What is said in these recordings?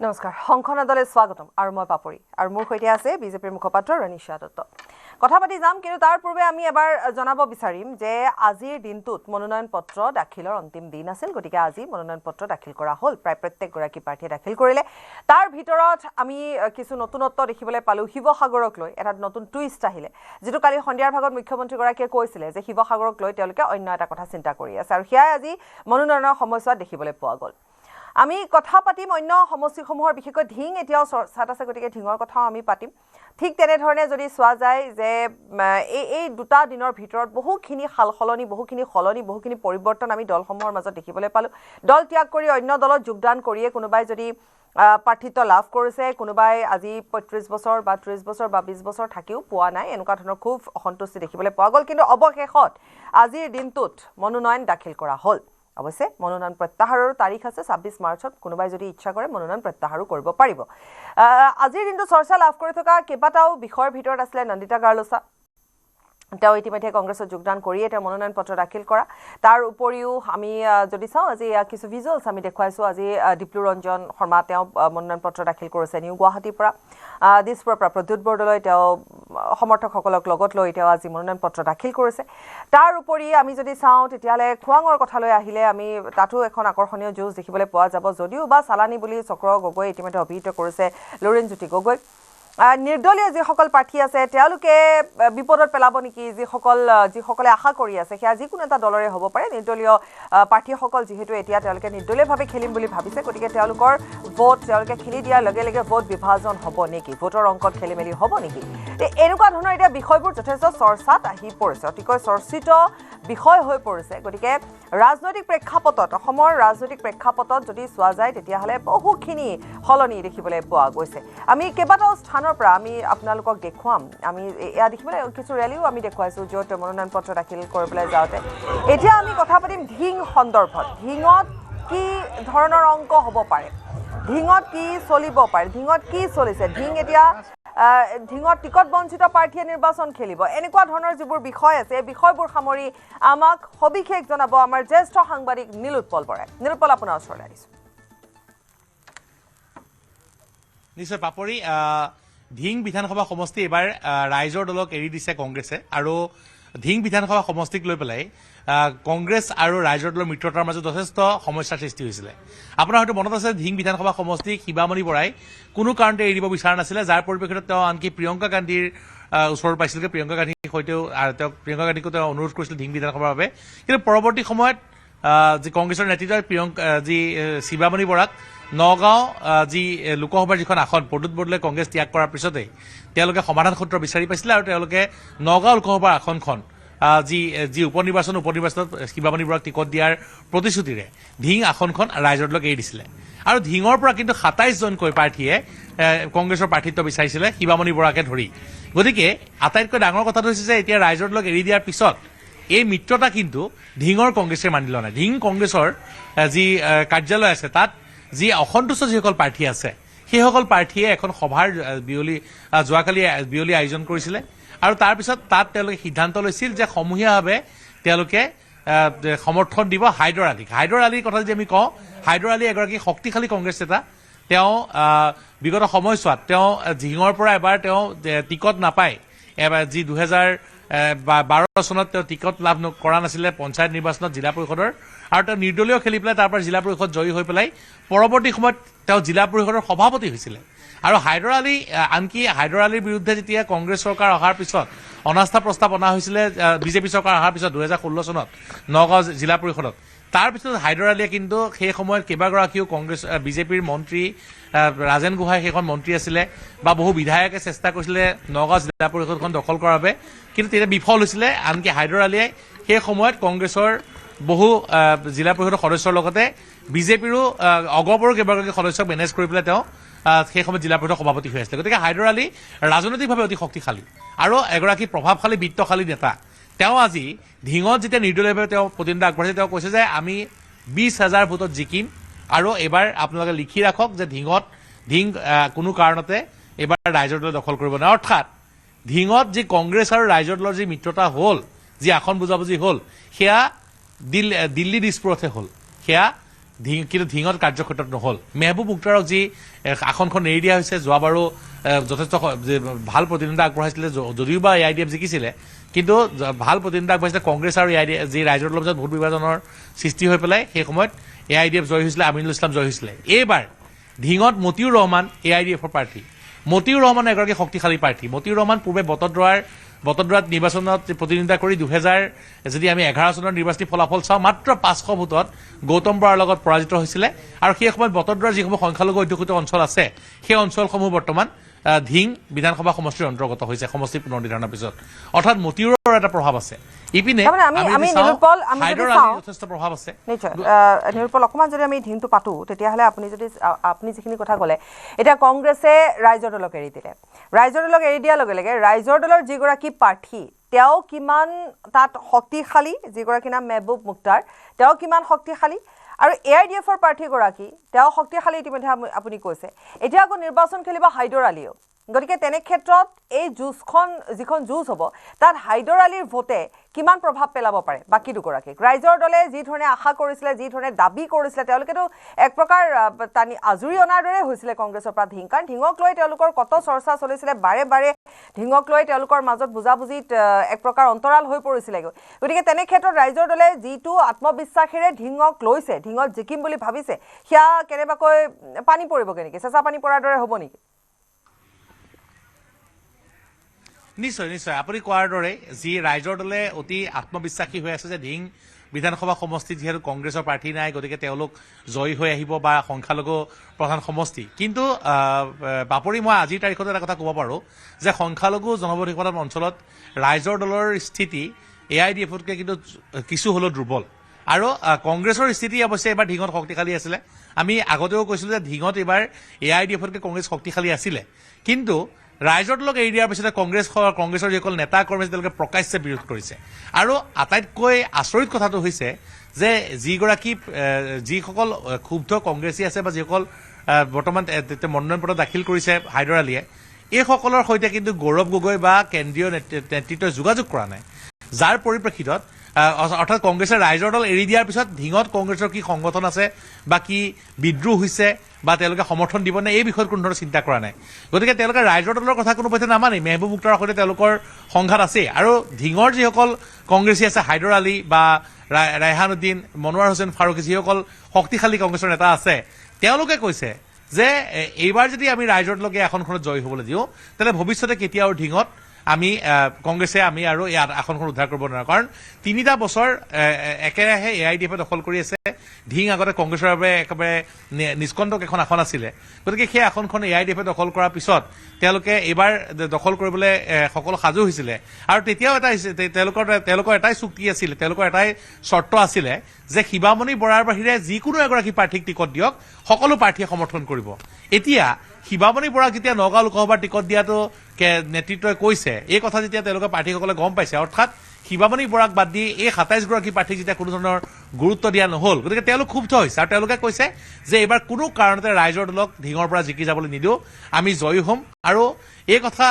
নমস্কাৰ সংখনাদলৈ স্বাগতম আৰু মই পাপৰি আৰু মোৰ সৈতে আছে বিজেপিৰ মুখপাত্ৰ ৰনিশা দত্ত কথা পাতি যাম কিন্তু তাৰ পূৰ্বে আমি এবাৰ জনাব বিচাৰিম যে আজিৰ দিনটোত মনোনয়ন পত্ৰ দাখিলৰ অন্তিম দিন আছিল গতিকে আজি মনোনয়ন পত্ৰ দাখিল কৰা হ'ল প্ৰায় প্ৰত্যেক গৰাকী প্ৰাৰ্থীয়ে দাখিল কৰিলে তাৰ ভিতৰত আমি কিছু নতুনত্ব দেখিবলৈ পালো শিৱসাগৰক লৈ এটা নতুন টুইষ্ট আহিলে যেটো কালি সন্ধিয়াৰ ভাগত মুখ্যমন্ত্ৰী গৰাকীয়ে কৈছিলে যে শিৱসাগৰক লৈ তেওঁলোকে অন্য এটা কথা চিন্তা কৰি আছে আৰু হিয়া আজি মনোনয়নৰ সময়ছোৱাত দেখিবলৈ পোৱা গ'ল আমি কথা পাতিম অন্য সমষ্টিসমূহৰ বিশেষকৈ ঢিং এতিয়াও চৰ্চাত আছে গতিকে ঢিঙৰ কথাও আমি পাতিম ঠিক তেনেধৰণে যদি চোৱা যায় যে এই দুটা দিনৰ ভিতৰত বহুখিনি হালসলনি বহুখিনি পৰিৱৰ্তন আমি দলসমূহৰ মাজত দেখিবলৈ পালো দল ত্যাগ কৰি অন্য দলত যোগদান কৰিয়ে কোনোবাই যদি প্ৰাৰ্থিত্ব লাভ কৰিছে কোনোবাই আজি ৩৫ বছৰ বা ৩০ বছৰ বা ২০ বছৰ থাকিও পোৱা নাই এনেকুৱা ধৰণৰ খুব অসন্তুষ্টি দেখিবলৈ পোৱা গ'ল কিন্তু অৱশেষত আজিৰ দিনটোত মনোনয়ন দাখিল কৰা হ'ল অৱশ্যে মনোনয়ন প্ৰত্যাহাৰৰ তাৰিখ আছে ২৬ মাৰ্চত কোনোবাই যদি ইচ্ছা কৰে মনোনয়ন প্ৰত্যাহাৰো কৰিব পাৰিব আজিৰ দিনটো চৰ্চা লাভ কৰি থকা কেইবাটাও বিষয়ৰ ভিতৰত আছিলে নন্দিতা গাৰ্লছা তেওঁ ইতিমধ্যে কংগ্ৰেছত যোগদান কৰিয়ে তেওঁ মনোনয়ন পত্ৰ দাখিল কৰা তাৰ উপৰিও আমি যদি চাওঁ আজি কিছু ভিজুৱেলছ আমি দেখুৱাইছো আজি দীপ্লু ৰঞ্জন শৰ্মা তেওঁ মনোনয়ন পত্ৰ দাখিল কৰিছে নিউ গুৱাহাটীৰ পৰা দিছপুৰৰ পৰা প্ৰদ্যুৎ বৰদলৈ তেওঁ সমৰ্থকসকলক লগত লৈ তেওঁ আজি মনোনয়ন পত্ৰ দাখিল কৰিছে তাৰ উপৰি আমি যদি চাওঁ তেতিয়ালে খোৱাঙৰ কথালৈ আহিলে আমি তাতো এখন আকৰ্ষণীয় যুঁজ দেখিবলৈ পোৱা যাব যদিও বা চালানি বুলি চক্ৰ গগৈ ইতিমধ্যে অভিহিত কৰিছে লৰেনজ্যোতি গগৈ নিৰ্দলীয় যিসকল প্ৰাৰ্থী আছে তেওঁলোকে বিপদত পেলাব নেকি যিসকলে আশা কৰি আছে সেয়া যিকোনো এটা দলৰে হ'ব পাৰে নিৰ্দলীয় প্ৰাৰ্থীসকল যিহেতু এতিয়া তেওঁলোকে নিৰ্দলীয়ভাৱে খেলিম বুলি ভাবিছে গতিকে তেওঁলোকৰ ভোট তেওঁলোকে খেলি দিয়াৰ লগে লগে ভোট বিভাজন হ'ব নেকি ভোটৰ অংকত খেলিমেলি হ'ব নেকি এনেকুৱা ধৰণৰ এতিয়া বিষয়বোৰ যথেষ্ট চৰ্চাত আহি পৰিছে অতিকৈ চৰ্চিত বিষয় হৈ পৰিছে গতিকে ৰাজনৈতিক প্ৰেক্ষাপটত অসমৰ ৰাজনৈতিক প্ৰেক্ষাপটত যদি চোৱা যায় তেতিয়াহ'লে বহুখিনি সলনি দেখিবলৈ পোৱা গৈছে আমি কেইবাটাও স্থানৰ পৰা আমি আপোনালোকক দেখুৱাম আমি এয়া দেখিবলৈ কিছু ৰেলীও আমি দেখুৱাইছোঁ য'ত মনোনয়ন পত্ৰ দাখিল কৰিবলৈ যাওঁতে এতিয়া আমি কথা পাতিম ঢিং সন্দৰ্ভত ঢিঙত কি ধৰণৰ অংক হ'ব পাৰে ঢিঙত কি চলিব পাৰে ঢিঙত কি চলিছে ঢিং এতিয়া ঢিঙত টিকট বঞ্চিত প্ৰাৰ্থীয়ে নিৰ্বাচন খেলিব এনেকুৱা ধৰণৰ যিবোৰ বিষয় আছে এই বিষয়বোৰ সামৰি আমাক সবিশেষ জনাব আমাৰ জ্যেষ্ঠ সাংবাদিক নীলোৎপল বৰাই নীলোৎপল আপোনাৰ ওচৰলৈ আহিছোঁ নিশ্চয় পাপৰি ঢিং বিধানসভা সমষ্টি এবাৰ ৰাইজৰ দলক এৰি দিছে কংগ্ৰেছে আৰু ঢিং বিধানসভা সমষ্টিক লৈ পেলাই কংগ্ৰেছ আৰু ৰাইজৰ দলৰ মিত্ৰতাৰ মাজত যথেষ্ট সমস্যাৰ সৃষ্টি হৈছিলে আপোনাৰ হয়তো মনত আছে ঢিং বিধানসভা সমষ্টি শিৱামণি বৰাই কোনো কাৰণতে এৰি দিব বিচৰা নাছিলে যাৰ পৰিপ্ৰেক্ষিতত তেওঁ আনকি প্ৰিয়ংকা গান্ধীৰ ওচৰত পাইছিলগৈ প্ৰিয়ংকা গান্ধীৰ সৈতেও প্ৰিয়ংকা গান্ধীকো তেওঁ অনুৰোধ কৰিছিল ঢিং বিধানসভাৰ বাবে কিন্তু পৰৱৰ্তী সময়ত যি কংগ্ৰেছৰ নেতৃত্বই শিৱামণি বৰাক নগাঁও যি লোকসভাৰ যিখন আসন প্ৰদ্যুৎ বৰদলৈ কংগ্ৰেছ ত্যাগ কৰাৰ পিছতে তেওঁলোকে সমাধান সূত্ৰ বিচাৰি পাইছিলে আৰু তেওঁলোকে নগাঁও লোকসভাৰ আসনখন যি উপনিৰ্বাচনত শিৱামণি বৰাক টিকট দিয়াৰ প্ৰতিশ্ৰুতিৰে ঢিং আসনখন ৰাইজৰ দলক এৰি দিছিলে আৰু ঢিঙৰ পৰা কিন্তু ২৭জনকৈ প্ৰাৰ্থীয়ে কংগ্ৰেছৰ প্ৰাৰ্থিত্ব বিচাৰিছিলে শিৱামণি বৰাকে ধৰি গতিকে আটাইতকৈ ডাঙৰ কথাটো হৈছে যে এতিয়া ৰাইজৰ দলক এৰি দিয়াৰ পিছত এই মিত্ৰতা কিন্তু ঢিঙৰ কংগ্ৰেছে মানি লোৱা নাই ঢিং কংগ্ৰেছৰ যি কাৰ্যালয় আছে তাত যি অসন্তুষ্ট যিসকল প্ৰাৰ্থী আছে সেইসকল প্ৰাৰ্থীয়ে এখন সভাৰ যোৱাকালি বিয়লি আয়োজন কৰিছিলে আৰু তাৰপিছত তাত তেওঁলোকে সিদ্ধান্ত লৈছিল যে সমূহীয়াভাৱে তেওঁলোকে সমৰ্থন দিব হাইদৰ আলীৰ কথা যদি আমি কওঁ হাইদৰ আলী এগৰাকী শক্তিশালী কংগ্ৰেছ নেতা তেওঁ বিগত সময়ছোৱাত তেওঁ ঢিঙৰ পৰা এবাৰ তেওঁ টিকট নাপায় এবাৰ যি ২০১২ চনত তেওঁ টিকট লাভ কৰা নাছিলে পঞ্চায়ত নিৰ্বাচনত জিলা পৰিষদৰ আৰু তেওঁ নিৰ্দলীয় খেলি পেলাই তাৰ পৰা জিলা পৰিষদ জয়ী হৈ পেলাই পৰৱৰ্তী সময়ত তেওঁ জিলা পৰিষদৰ সভাপতি হৈছিলে আৰু হাইদৰ আলী আনকি হাইদৰ আলীৰ বিৰুদ্ধে যেতিয়া কংগ্ৰেছ চৰকাৰ অহাৰ পিছত অনাস্থা প্ৰস্তাৱ অনা হৈছিলে বিজেপি চৰকাৰ অহাৰ পিছত ২০১৬ চনত নগাঁও জিলা পৰিষদত তাৰপিছত হাইদৰ আলীয়ে কিন্তু সেই সময়ত কেইবাগৰাকীও কংগ্ৰেছ বিজেপিৰ মন্ত্ৰী ৰাজেন গোহাঁই সেইখন মন্ত্ৰী আছিলে বা বহু বিধায়কে চেষ্টা কৰিছিলে নগাঁও জিলা পৰিষদখন দখল কৰাৰ বাবে কিন্তু তেতিয়া বিফল হৈছিলে আনকি হাইদৰ আলীয়ে সেই সময়ত কংগ্ৰেছৰ বহু জিলা পৰিষদৰ সদস্যৰ লগতে বিজেপিৰো অগপৰো কেইবাগৰাকী সদস্যক মেনেজ কৰি পেলাই তেওঁ সেই সময়ত জিলা পৰিষদৰ সভাপতি হৈ আছিলে গতিকে হাইদৰ আলী ৰাজনৈতিকভাৱে অতি শক্তিশালী আৰু এগৰাকী প্ৰভাৱশালী বিত্তশালী নেতা তেওঁ আজি ঢিঙত যেতিয়া নিৰ্দলীয়ভাৱে তেওঁ প্ৰতিদ্বন্দ্বিতা আগবঢ়াইছে তেওঁ কৈছে যে আমি ২০,০০০ ভোটত জিকিম আৰু এবাৰ আপোনালোকে লিখি ৰাখক যে ঢিং কোনো কাৰণতে এবাৰ ৰাইজৰ দলে দখল কৰিব নোৱাৰে অৰ্থাৎ ঢিঙত যি কংগ্ৰেছ আৰু ৰাইজৰ দলৰ যি মিত্ৰতা হ'ল যি আসন বুজাবুজি হ'ল সেয়া দিল্লী দিছপুৰতহে হ'ল সেয়া কিন্তু ধিঙত কাৰ্যক্ষেত্ৰত নহ'ল। মেহবুব মুক্তাৰক যি আসনখন এৰি দিয়া হৈছে, যোৱাবাৰো যথেষ্ট ভাল প্ৰতিদ্বন্দ্বিতা আগবঢ়াইছিলে, যদিও বা AIDF জিকিছিলে, কিন্তু ভাল প্ৰতিদ্বন্দ্বিতা আগবঢ়াইছিলে কংগ্ৰেছ আৰু যি ৰাইজৰ দলৰ মাজত ভোট বিভাজনৰ সৃষ্টি হৈ পেলাই সেই সময়ত AIDF জয় হৈছিলে, আমিনুল ইছলাম জয় হৈছিলে। এইবাৰ ধিঙত মতিউৰ ৰহমান AIDFৰ প্ৰাৰ্থী। মতিউৰ ৰহমান এগৰাকী শক্তিশালী প্ৰাৰ্থী। মতিউৰ ৰহমান পূৰ্বে বটদ্ৰৱাত নিৰ্বাচনত প্ৰতিদ্বন্দ্বিতা কৰি 2000 যদি আমি 11 চনৰ নিৰ্বাচনী ফলাফল চাওঁ, মাত্ৰ 500 ভোটত গৌতম বৰাৰ লগত পৰাজিত হৈছিলে। আৰু সেই সময়ত বটদ্ৰৱাৰ যিসমূহ সংখ্যালঘু অধ্যুষিত অঞ্চল আছে, সেই অঞ্চলসমূহ বৰ্তমান ধিং বিধানসভা সমষ্টিৰ অন্তৰ্গত হৈছে সমষ্টি পুনৰ নিৰ্ধাৰণৰ পিছত। অৰ্থাৎ মতিউৰৰ এটা প্ৰভাৱ আছে। ইপিনে যথেষ্ট প্ৰভাৱ আছে। নিশ্চয় নিৰুপল, অকণমান যদি আমি ধিংটো পাতো তেতিয়াহ'লে আপুনি যিখিনি কথা ক'লে, এতিয়া কংগ্ৰেছে ৰাইজৰ দলক এৰি দিলে। ৰাইজৰ দলক এৰি দিয়াৰ লগে লগে ৰাইজৰ দলৰ যিগৰাকী প্ৰাৰ্থী তেওঁ কিমান তাত শক্তিশালী, যিগৰাকী নাম মেহবুব মুক্তাৰ, তেওঁ কিমান শক্তিশালী, আৰু AIDFৰ প্ৰাৰ্থীগৰাকী তেওঁ শক্তিশালী ইতিমধ্যে আপুনি কৈছে। এতিয়া আকৌ নিৰ্বাচন খেলিব হাইদৰ আলীয়েও। গতিকে তেনে ক্ষেত্ৰত এই যিখন যুঁজ হ'ব তাত হাইদৰ আলীৰ ভোটে কিমান প্ৰভাৱ পেলাব পাৰে বাকী দুগৰাকীক? ৰাইজৰ দলে যি ধৰণে আশা কৰিছিলে, যি ধৰণে দাবী কৰিছিলে, তেওঁলোকেতো এক প্ৰকাৰ আজৰি অনাৰ দৰে হৈছিলে কংগ্ৰেছৰ পৰা ধিং, কাৰণ ধিঙক লৈ তেওঁলোকৰ কত চৰ্চা চলিছিলে, বাৰে বাৰে ধিঙক লৈ তেওঁলোকৰ মাজত বুজাবুজিত এক প্ৰকাৰ অন্তৰাল হৈ পৰিছিলে। গতিকে তেনে ক্ষেত্ৰত ৰাইজৰ দলে যিটো আত্মবিশ্বাসেৰে ধিঙক লৈছে, ধিঙত জিকিম বুলি ভাবিছে, সেয়া কেনেবাকৈ পানী পৰিবগৈ নেকি, চেঁচা পানী পৰাৰ দৰে হ'ব নেকি? নিশ্চয় নিশ্চয়, আপুনি কোৱাৰ দৰে যি ৰাইজৰ দলে অতি আত্মবিশ্বাসী হৈ আছে যে ধিং বিধানসভা সমষ্টিত যিহেতু কংগ্ৰেছৰ প্ৰাৰ্থী নাই, গতিকে তেওঁলোক জয়ী হৈ আহিব বা সংখ্যালঘু প্ৰধান সমষ্টি। কিন্তু বাপৰি মই আজিৰ তাৰিখত এটা কথা ক'ব পাৰোঁ যে সংখ্যালঘু জনবসতিপূৰ্ণ অঞ্চলত ৰাইজৰ দলৰ স্থিতি AIDFতকৈ কিন্তু কিছু হ'লেও দুৰ্বল। আৰু কংগ্ৰেছৰ স্থিতি অৱশ্যে এইবাৰ ধিঙত শক্তিশালী আছিলে। আমি আগতেও কৈছিলোঁ যে ধিঙত এইবাৰ AIDFতকৈ কংগ্ৰেছ শক্তিশালী আছিলে। কিন্তু ৰাইজৰ দলক এৰি দিয়াৰ পিছতে কংগ্ৰেছৰ যিসকল নেতা কৰ্মী তেওঁলোকে প্ৰকাশ্যে বিৰোধ কৰিছে। আৰু আটাইতকৈ আচৰিত কথাটো হৈছে যে যিসকল ক্ষুব্ধ কংগ্ৰেছী আছে বা যিসকল বৰ্তমান মনোনয়ন পত্ৰ দাখিল কৰিছে হাইদৰ আলীয়ে, এইসকলৰ সৈতে কিন্তু গৌৰৱ গগৈ বা কেন্দ্ৰীয় নেতৃত্বই যোগাযোগ কৰা নাই। যাৰ পৰিপ্ৰেক্ষিতত অৰ্থাৎ কংগ্ৰেছে ৰাইজৰ দল এৰি দিয়াৰ পিছত ধিঙত কংগ্ৰেছৰ কি সংগঠন আছে বা কি বিদ্ৰোহ হৈছে বা তেওঁলোকে সমৰ্থন দিবনে, এই বিষয়ত কোনো ধৰণৰ চিন্তা কৰা নাই। গতিকে তেওঁলোকে ৰাইজৰ দলৰ কথা কোনো পধ্যে নামানে। মেহবুব মুক্তাৰৰ সৈতে তেওঁলোকৰ সংঘাত আছে। আৰু ধিঙৰ যিসকল কংগ্ৰেছী আছে, হাইদৰ আলী বা ৰায়হান উদ্দিন, মনোৱাৰ হোসেন ফাৰুকী, যিসকল শক্তিশালী কংগ্ৰেছৰ নেতা আছে, তেওঁলোকে কৈছে যে এইবাৰ যদি আমি ৰাইজৰ দলকে আসনখনত জয়ী হ'বলৈ দিওঁ, তেন্তে ভৱিষ্যতে কেতিয়াও ধিঙত কংগ্ৰেছে আৰু এই আসনখন উদ্ধাৰ কৰিব নোৱাৰে। কাৰণ 3টা বছৰ একেৰাহে AIDFে দখল কৰি আছে। ধিং আগতে কংগ্ৰেছৰ বাবে একেবাৰে নিষ্কণ্টক এখন আসন আছিলে। গতিকে সেই আসনখন AIDFে দখল কৰাৰ পিছত তেওঁলোকে এইবাৰ দখল কৰিবলৈ সকলো সাজু হৈছিলে। আৰু তেতিয়াও তেওঁলোকৰ এটাই চুক্তি আছিলে, তেওঁলোকৰ এটাই চৰ্ত আছিলে যে শিৱামণি বৰাৰ বাহিৰে যিকোনো এগৰাকী প্ৰাৰ্থীক টিকট দিয়ক, সকলো প্ৰাৰ্থীয়ে সমৰ্থন কৰিব। এতিয়া শিৱামণি বৰাক যেতিয়া নগাঁও লোকসভাৰ টিকট দিয়াটো নেতৃত্বই কৈছে, এই কথা যেতিয়া তেওঁলোকে প্ৰাৰ্থীসকলে গম পাইছে, অৰ্থাৎ শিৱামণি বৰাক বাদ দি এই 27 গৰাকী প্ৰাৰ্থীক যেতিয়া কোনো ধৰণৰ গুৰুত্ব দিয়া নহ'ল, গতিকে তেওঁলোক ক্ষুব্ধ হৈছে। আৰু তেওঁলোকে কৈছে যে এইবাৰ কোনো কাৰণতে ৰাইজৰ দলক ধিঙৰ পৰা জিকি যাবলৈ নিদিওঁ, আমি জয়ী হ'ম। আৰু এই কথা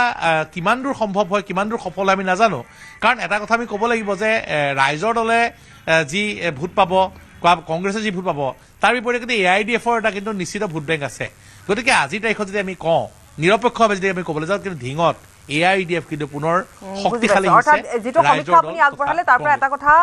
কিমান দূৰ সম্ভৱ হয়, কিমান দূৰ সফল হয় আমি নাজানো। কাৰণ এটা কথা আমি ক'ব লাগিব যে ৰাইজৰ দলে যি ভোট পাব, কংগ্ৰেছে যি ভোট পাব, তাৰ বিপৰীতে কিন্তু AIDFৰ এটা কিন্তু নিশ্চিত ভোট বেংক আছে। গতিকে আজিৰ তাৰিখত যদি আমি কওঁ, নিৰপেক্ষভাৱে যদি আমি ক'বলৈ যাওঁ, কিন্তু ধিঙত AIDF কিন্তু পুনৰ শক্তিশালী হৈছে। যিটো সমীক্ষা আপুনি আগবঢ়ালে তাৰ পৰা এটা কথা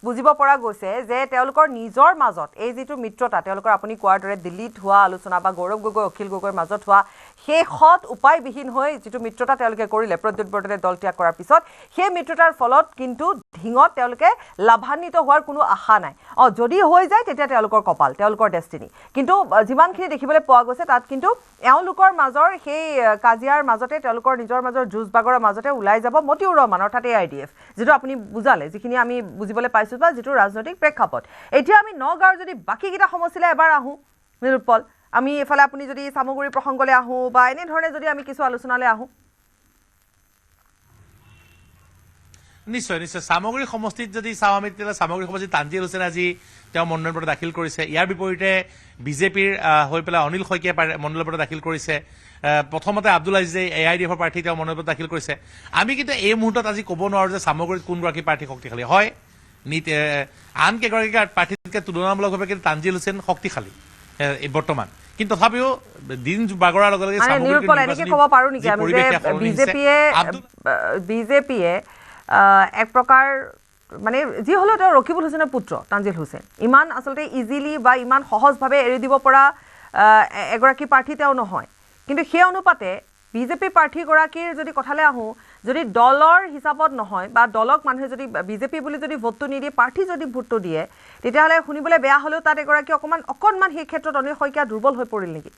বুজিব পৰা গৈছে যে তেওঁলোকৰ নিজৰ মাজত এই যিটো মিত্ৰতা, তেওঁলোকৰ আপুনি কোৱাৰ দৰে দিল্লীত হোৱা আলোচনা বা গৌৰৱ গগৈ, অখিল গগৈৰ মাজত হোৱা শেষত উপায়বিহীন হৈ যিটো মিত্ৰতা তেওঁলোকে কৰিলে প্ৰদ্যুৎ বৰদলৈ দল ত্যাগ কৰাৰ পিছত, সেই মিত্ৰতাৰ ফলত কিন্তু ধিঙত তেওঁলোকে লাভান্বিত হোৱাৰ কোনো আশা নাই। যদি হৈ যায় তেতিয়া তেওঁলোকৰ কপাল, তেওঁলোকৰ ডেষ্টিনি। কিন্তু যিমানখিনি দেখিবলৈ পোৱা গৈছে তাত কিন্তু এওঁলোকৰ মাজৰ সেই কাজিয়াৰ মাজতে, তেওঁলোকৰ নিজৰ মাজৰ যুঁজ বাগৰৰ মাজতে ওলাই যাব মতিউৰ ৰহমান, অৰ্থাৎ AIDF, যিটো আপুনি বুজালে, যিখিনি আমি বুজিবলৈ পাইছোঁ বা যিটো ৰাজনৈতিক প্ৰেক্ষাপট। এতিয়া আমি নগাঁৱৰ যদি বাকীকেইটা সমষ্টিলৈ এবাৰ আহোঁ নিৰুপল, আমি এফালে আপুনি যদি চামগুৰি প্ৰসংগলৈ আহোঁ বা এনেধৰণে যদি আমি কিছু আলোচনালৈ আহোঁ। নিশ্চয় নিশ্চয়, চামগুৰি সমষ্টিত যদি চাওঁ আমি, তেতিয়াহ'লে চামগুৰি সমষ্টিত তানজিল হুছেইন আজি তেওঁ মনোনয়ন পত্ৰ দাখিল কৰিছে। ইয়াৰ বিপৰীতে বিজেপিৰ হৈ পেলাই অনিল শইকীয়াই মনোনয়ন পত্ৰ দাখিল কৰিছে। প্ৰথমতে আব্দুল আজিজে AIDFৰ প্ৰাৰ্থী তেওঁ মনোনয়ন পত্ৰ দাখিল কৰিছে। আমি কিন্তু এই মুহূৰ্তত আজি ক'ব নোৱাৰোঁ যে চামগুৰিত কোনগৰাকী প্ৰাৰ্থী শক্তিশালী হয়। আন কেইগৰাকী প্ৰাৰ্থীতকৈ তুলনামূলকভাৱে কিন্তু তানজিল হুছেইন শক্তিশালী বৰ্তমান কিন্তু তথাপিও দিন বাগৰাৰ লগে লগে নিৰূপল এনেকে ক'ব পাৰো নেকি আমি যে বিজেপিয়ে এক প্ৰকাৰ মানে যি হ'লেও তেওঁ ৰকিবুল হুছেইনৰ পুত্ৰ তানজিল হুছেইন ইমান আচলতে ইজিলি বা ইমান সহজভাৱে এৰি দিব পৰা এগৰাকী প্ৰাৰ্থী তেওঁ নহয় কিন্তু সেই অনুপাতে বিজেপি প্ৰাৰ্থীগৰাকীৰ যদি কথালৈ আহোঁ যদি দলৰ হিচাপত নহয় বা দলক মানুহে যদি বিজেপি বুলি যদি ভোটটো নিদিয়ে প্ৰাৰ্থী যদি ভোটটো দিয়ে তেতিয়াহ'লে শুনিবলৈ বেয়া হ'লেও তাত এগৰাকী অকণমান সেই ক্ষেত্ৰত অনিল শইকীয়া দুৰ্বল হৈ পৰিল নেকি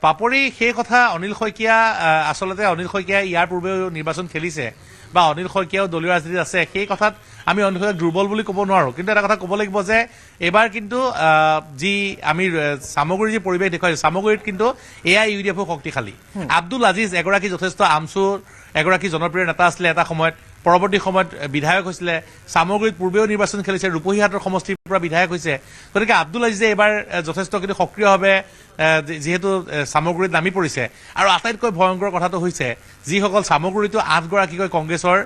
পাপৰি সেই কথা অনিল শইকীয়া আচলতে অনিল শইকীয়া ইয়াৰ পূৰ্বেও নিৰ্বাচন খেলিছে বা অনিল শইকীয়াও দলীয় ৰাজনীতিত আছে সেই কথাত আমি অনিল শইকীয়াক দুৰ্বল বুলি ক'ব নোৱাৰোঁ কিন্তু এটা কথা ক'ব লাগিব যে এইবাৰ কিন্তু যি আমি চামগুৰিৰ যি পৰিৱেশ দেখুৱাইছোঁ চামগুৰিত কিন্তু AIUDFও শক্তিশালী আব্দুল আজিজ এগৰাকী যথেষ্ট আমচুৰ এগৰাকী জনপ্ৰিয় নেতা আছিলে এটা সময়ত পৰৱৰ্তী সময়ত বিধায়ক হৈছিলে চামগুৰিত পূৰ্বেও নিৰ্বাচন খেলিছে ৰূপহীহাটৰ সমষ্টিৰ পৰা বিধায়ক হৈছে গতিকে আব্দুল আজিজে এইবাৰ যথেষ্ট কিন্তু সক্ৰিয়ভাৱে যিহেতু চামগুৰিত নামি পৰিছে আৰু আটাইতকৈ ভয়ংকৰ কথাটো হৈছে যিসকল চামগুৰিতো 8গৰাকীকৈ কংগ্ৰেছৰ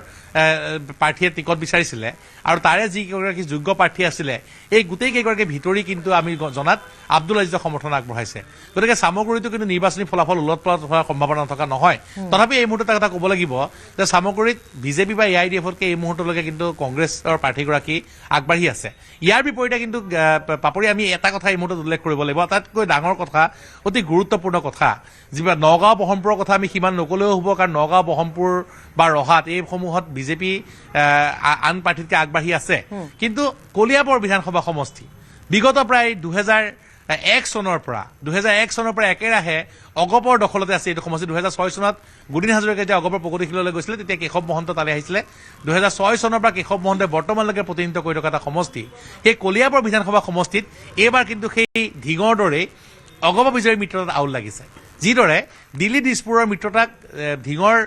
প্ৰাৰ্থীয়ে টিকট বিচাৰিছিলে আৰু তাৰে যিকেইগৰাকী যোগ্য প্ৰাৰ্থী আছিলে এই গোটেইকেইগৰাকী ভিতৰি কিন্তু আমি জনাত আব্দুল আজিজক সমৰ্থন আগবঢ়াইছে গতিকে চামগুৰিতো কিন্তু নিৰ্বাচনী ফলাফল ওলট-পালট হোৱাৰ সম্ভাৱনা নথকা নহয় তথাপি এই মুহূৰ্তত এটা ক'ব লাগিব যে চামগুৰিত বিজেপি বা AIUDFতকৈ এই মুহূৰ্তলৈকে কিন্তু কংগ্ৰেছৰ প্ৰাৰ্থীগৰাকী আগবাঢ়ি আছে ইয়াৰ বিপৰীতে কিন্তু পাপৰি আমি এটা কথা এই মুহূৰ্তত উল্লেখ কৰিব লাগিব আটাইতকৈ ডাঙৰ কথা অতি গুৰুত্বপূৰ্ণ কথা যিবা নগাঁও বহমপুৰৰ কথা আমি সিমান নকলেও হ'ব কাৰণ নগাঁও বহমপুৰ বা ৰহাত এইসমূহত বিজেপি আন প্ৰাৰ্থীতকৈ আগবাঢ়ি আছে কিন্তু কলিয়াবৰ বিধানসভা সমষ্টি বিগত প্ৰায় 2001 চনৰ পৰা একেৰাহে অগপৰ দখলতে আছে এইটো সমষ্টি 2006 চনত গুদিন হাজৰিকাই যেতিয়া অগপৰ প্ৰগতিশীললৈ গৈছিলে তেতিয়া কেশৱ মহন্ত তালৈ আহিছিলে 2006 চনৰ পৰা কেশৱ মহন্তই বৰ্তমানলৈকে প্ৰতিনিধিত্ব কৰি থকা এটা সমষ্টি সেই কলিয়াবৰ বিধানসভা সমষ্টিত এইবাৰ কিন্তু সেই ধিঙৰ দৰেই অগপ বিজয়ী মিত্ৰতাত আউল লাগিছে যিদৰে দিল্লী দিছপুৰৰ মিত্ৰতাক ধিঙৰ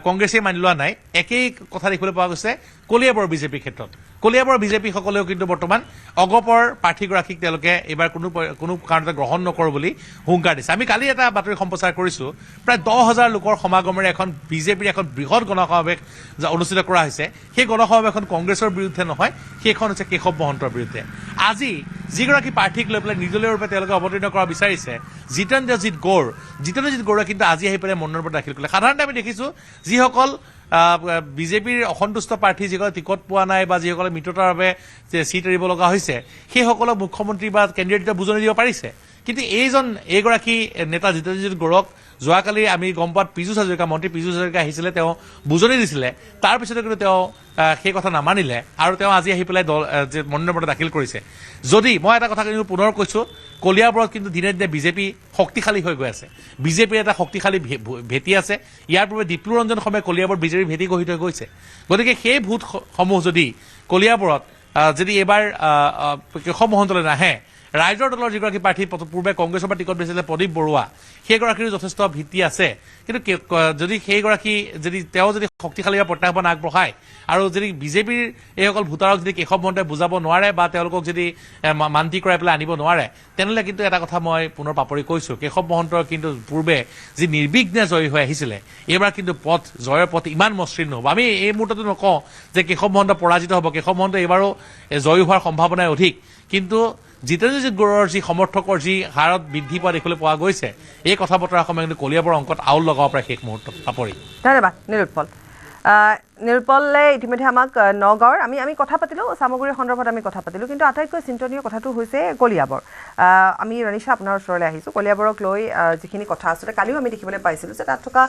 কংগ্ৰেছে মানি লোৱা নাই একেই কথা দেখিবলৈ পোৱা গৈছে কলিয়াবৰ বিজেপিৰ ক্ষেত্ৰত কলিয়াবৰ বিজেপিসকলেও কিন্তু বৰ্তমান অগপৰ প্ৰাৰ্থীগৰাকীক তেওঁলোকে এইবাৰ কোনো কাৰণতে গ্ৰহণ নকৰোঁ বুলি হুংকাৰ দিছে আমি কালি এটা বাতৰি সম্প্ৰচাৰ কৰিছোঁ প্ৰায় 10,000 লোকৰ সমাগমেৰে এখন বিজেপিৰ এখন বৃহৎ গণসমাৱেশ অনুষ্ঠিত কৰা হৈছে সেই গণসমাৱেশখন কংগ্ৰেছৰ বিৰুদ্ধে নহয় সেইখন হৈছে কেশৱ মহন্তৰ বিৰুদ্ধে আজি যিগৰাকী প্ৰাৰ্থীক লৈ পেলাই নিৰ্দলীয় ৰূপে তেওঁলোকে অৱতীৰ্ণ কৰা বিচাৰিছে জিতেন্দ্ৰজিৎ গৌড়ে কিন্তু আজি আহি পেলাই মনোনয়ন পত্ৰ দাখিল কৰিলে সাধাৰণতে আমি দেখিছোঁ যিসকল বিজেপিৰ অসন্তুষ্ট প্ৰাৰ্থী যিসকলে টিকট পোৱা নাই বা যিসকলে মিত্ৰতাৰ বাবে চিট এৰিব লগা হৈছে সেইসকলক মুখ্যমন্ত্ৰী বা কেন্দ্ৰীয় বুজনি দিব পাৰিছে কিন্তু এইগৰাকী নেতা জিতেন্দ্ৰজিৎ গৌড়ক যোৱাকালি আমি গম পোৱাত মন্ত্ৰী পীযুষ হাজৰিকা আহিছিলে তেওঁ বুজনি দিছিলে তাৰপিছতে কিন্তু তেওঁ সেই কথা নামানিলে আৰু তেওঁ আজি আহি পেলাই মনোনয়ন পত্ৰ দাখিল কৰিছে যদি মই এটা কথা কিন্তু পুনৰ কৈছোঁ কলিয়াবৰত কিন্তু দিনে দিনে বিজেপি শক্তিশালী হৈ গৈ আছে বিজেপিৰ এটা শক্তিশালী ভেটি আছে ইয়াৰ পূৰ্বে দীপ্লুৰঞ্জন সময়ে কলিয়াবৰত বিজেপিৰ ভেটি গঢ়ি থৈ গৈছে গতিকে সেই ভোটসমূহ যদি কলিয়াবৰত যদি এইবাৰ কেশৱ মহন্তলৈ নাহে ৰাইজৰ দলৰ যিগৰাকী প্ৰাৰ্থী পূৰ্বে কংগ্ৰেছৰ পৰা টিকট দিছিলে প্ৰদীপ বৰুৱা সেইগৰাকীৰো যথেষ্ট ভিত্তি আছে কিন্তু যদি সেইগৰাকী তেওঁ যদি শক্তিশালী প্ৰত্যাহ্বান আগবঢ়ায় আৰু যদি বিজেপিৰ এইসকল ভোটাৰক যদি কেশৱ মহন্তই বুজাব নোৱাৰে বা তেওঁলোকক যদি মান্তি কৰাই পেলাই আনিব নোৱাৰে তেনেহ'লে কিন্তু এটা কথা মই পুনৰ পাপৰি কৈছোঁ কেশৱ মহন্তৰ কিন্তু পূৰ্বে যি নিৰ্বিঘ্নে জয়ী হৈ আহিছিলে এইবাৰ কিন্তু জয়ৰ পথ ইমান মসৃণ নহ'ব আমি এই মুহূৰ্ততো নকওঁ যে কেশৱ মহন্ত পৰাজিত হ'ব কেশৱ মহন্ত এইবাৰো জয়ী হোৱাৰ সম্ভাৱনাই অধিক কিন্তু জিতেন্দ্ৰজিৎ গৌড়ৰ যি সমৰ্থকৰ যি হাৰত বৃদ্ধি পোৱা দেখিবলৈ পোৱা গৈছে এই কথা বতৰা সময় কিন্তু কলিয়াবৰ অংকত আউল লগাব পাৰে শেষ মুহূৰ্তত পাপৰি ধন্যবাদ নিৰুৎপলে ইতিমধ্যে আমাক নগাঁৱৰ আমি কথা পাতিলোঁ চামগুৰিৰ সন্দৰ্ভত আমি কথা পাতিলোঁ কিন্তু আটাইতকৈ চিন্তনীয় কথাটো হৈছে কলিয়াবৰ আমি ৰনিশা আপোনাৰ ওচৰলৈ আহিছোঁ কলিয়াবৰক লৈ যিখিনি কথা আছিলে কালিও আমি দেখিবলৈ পাইছিলোঁ যে তাত থকা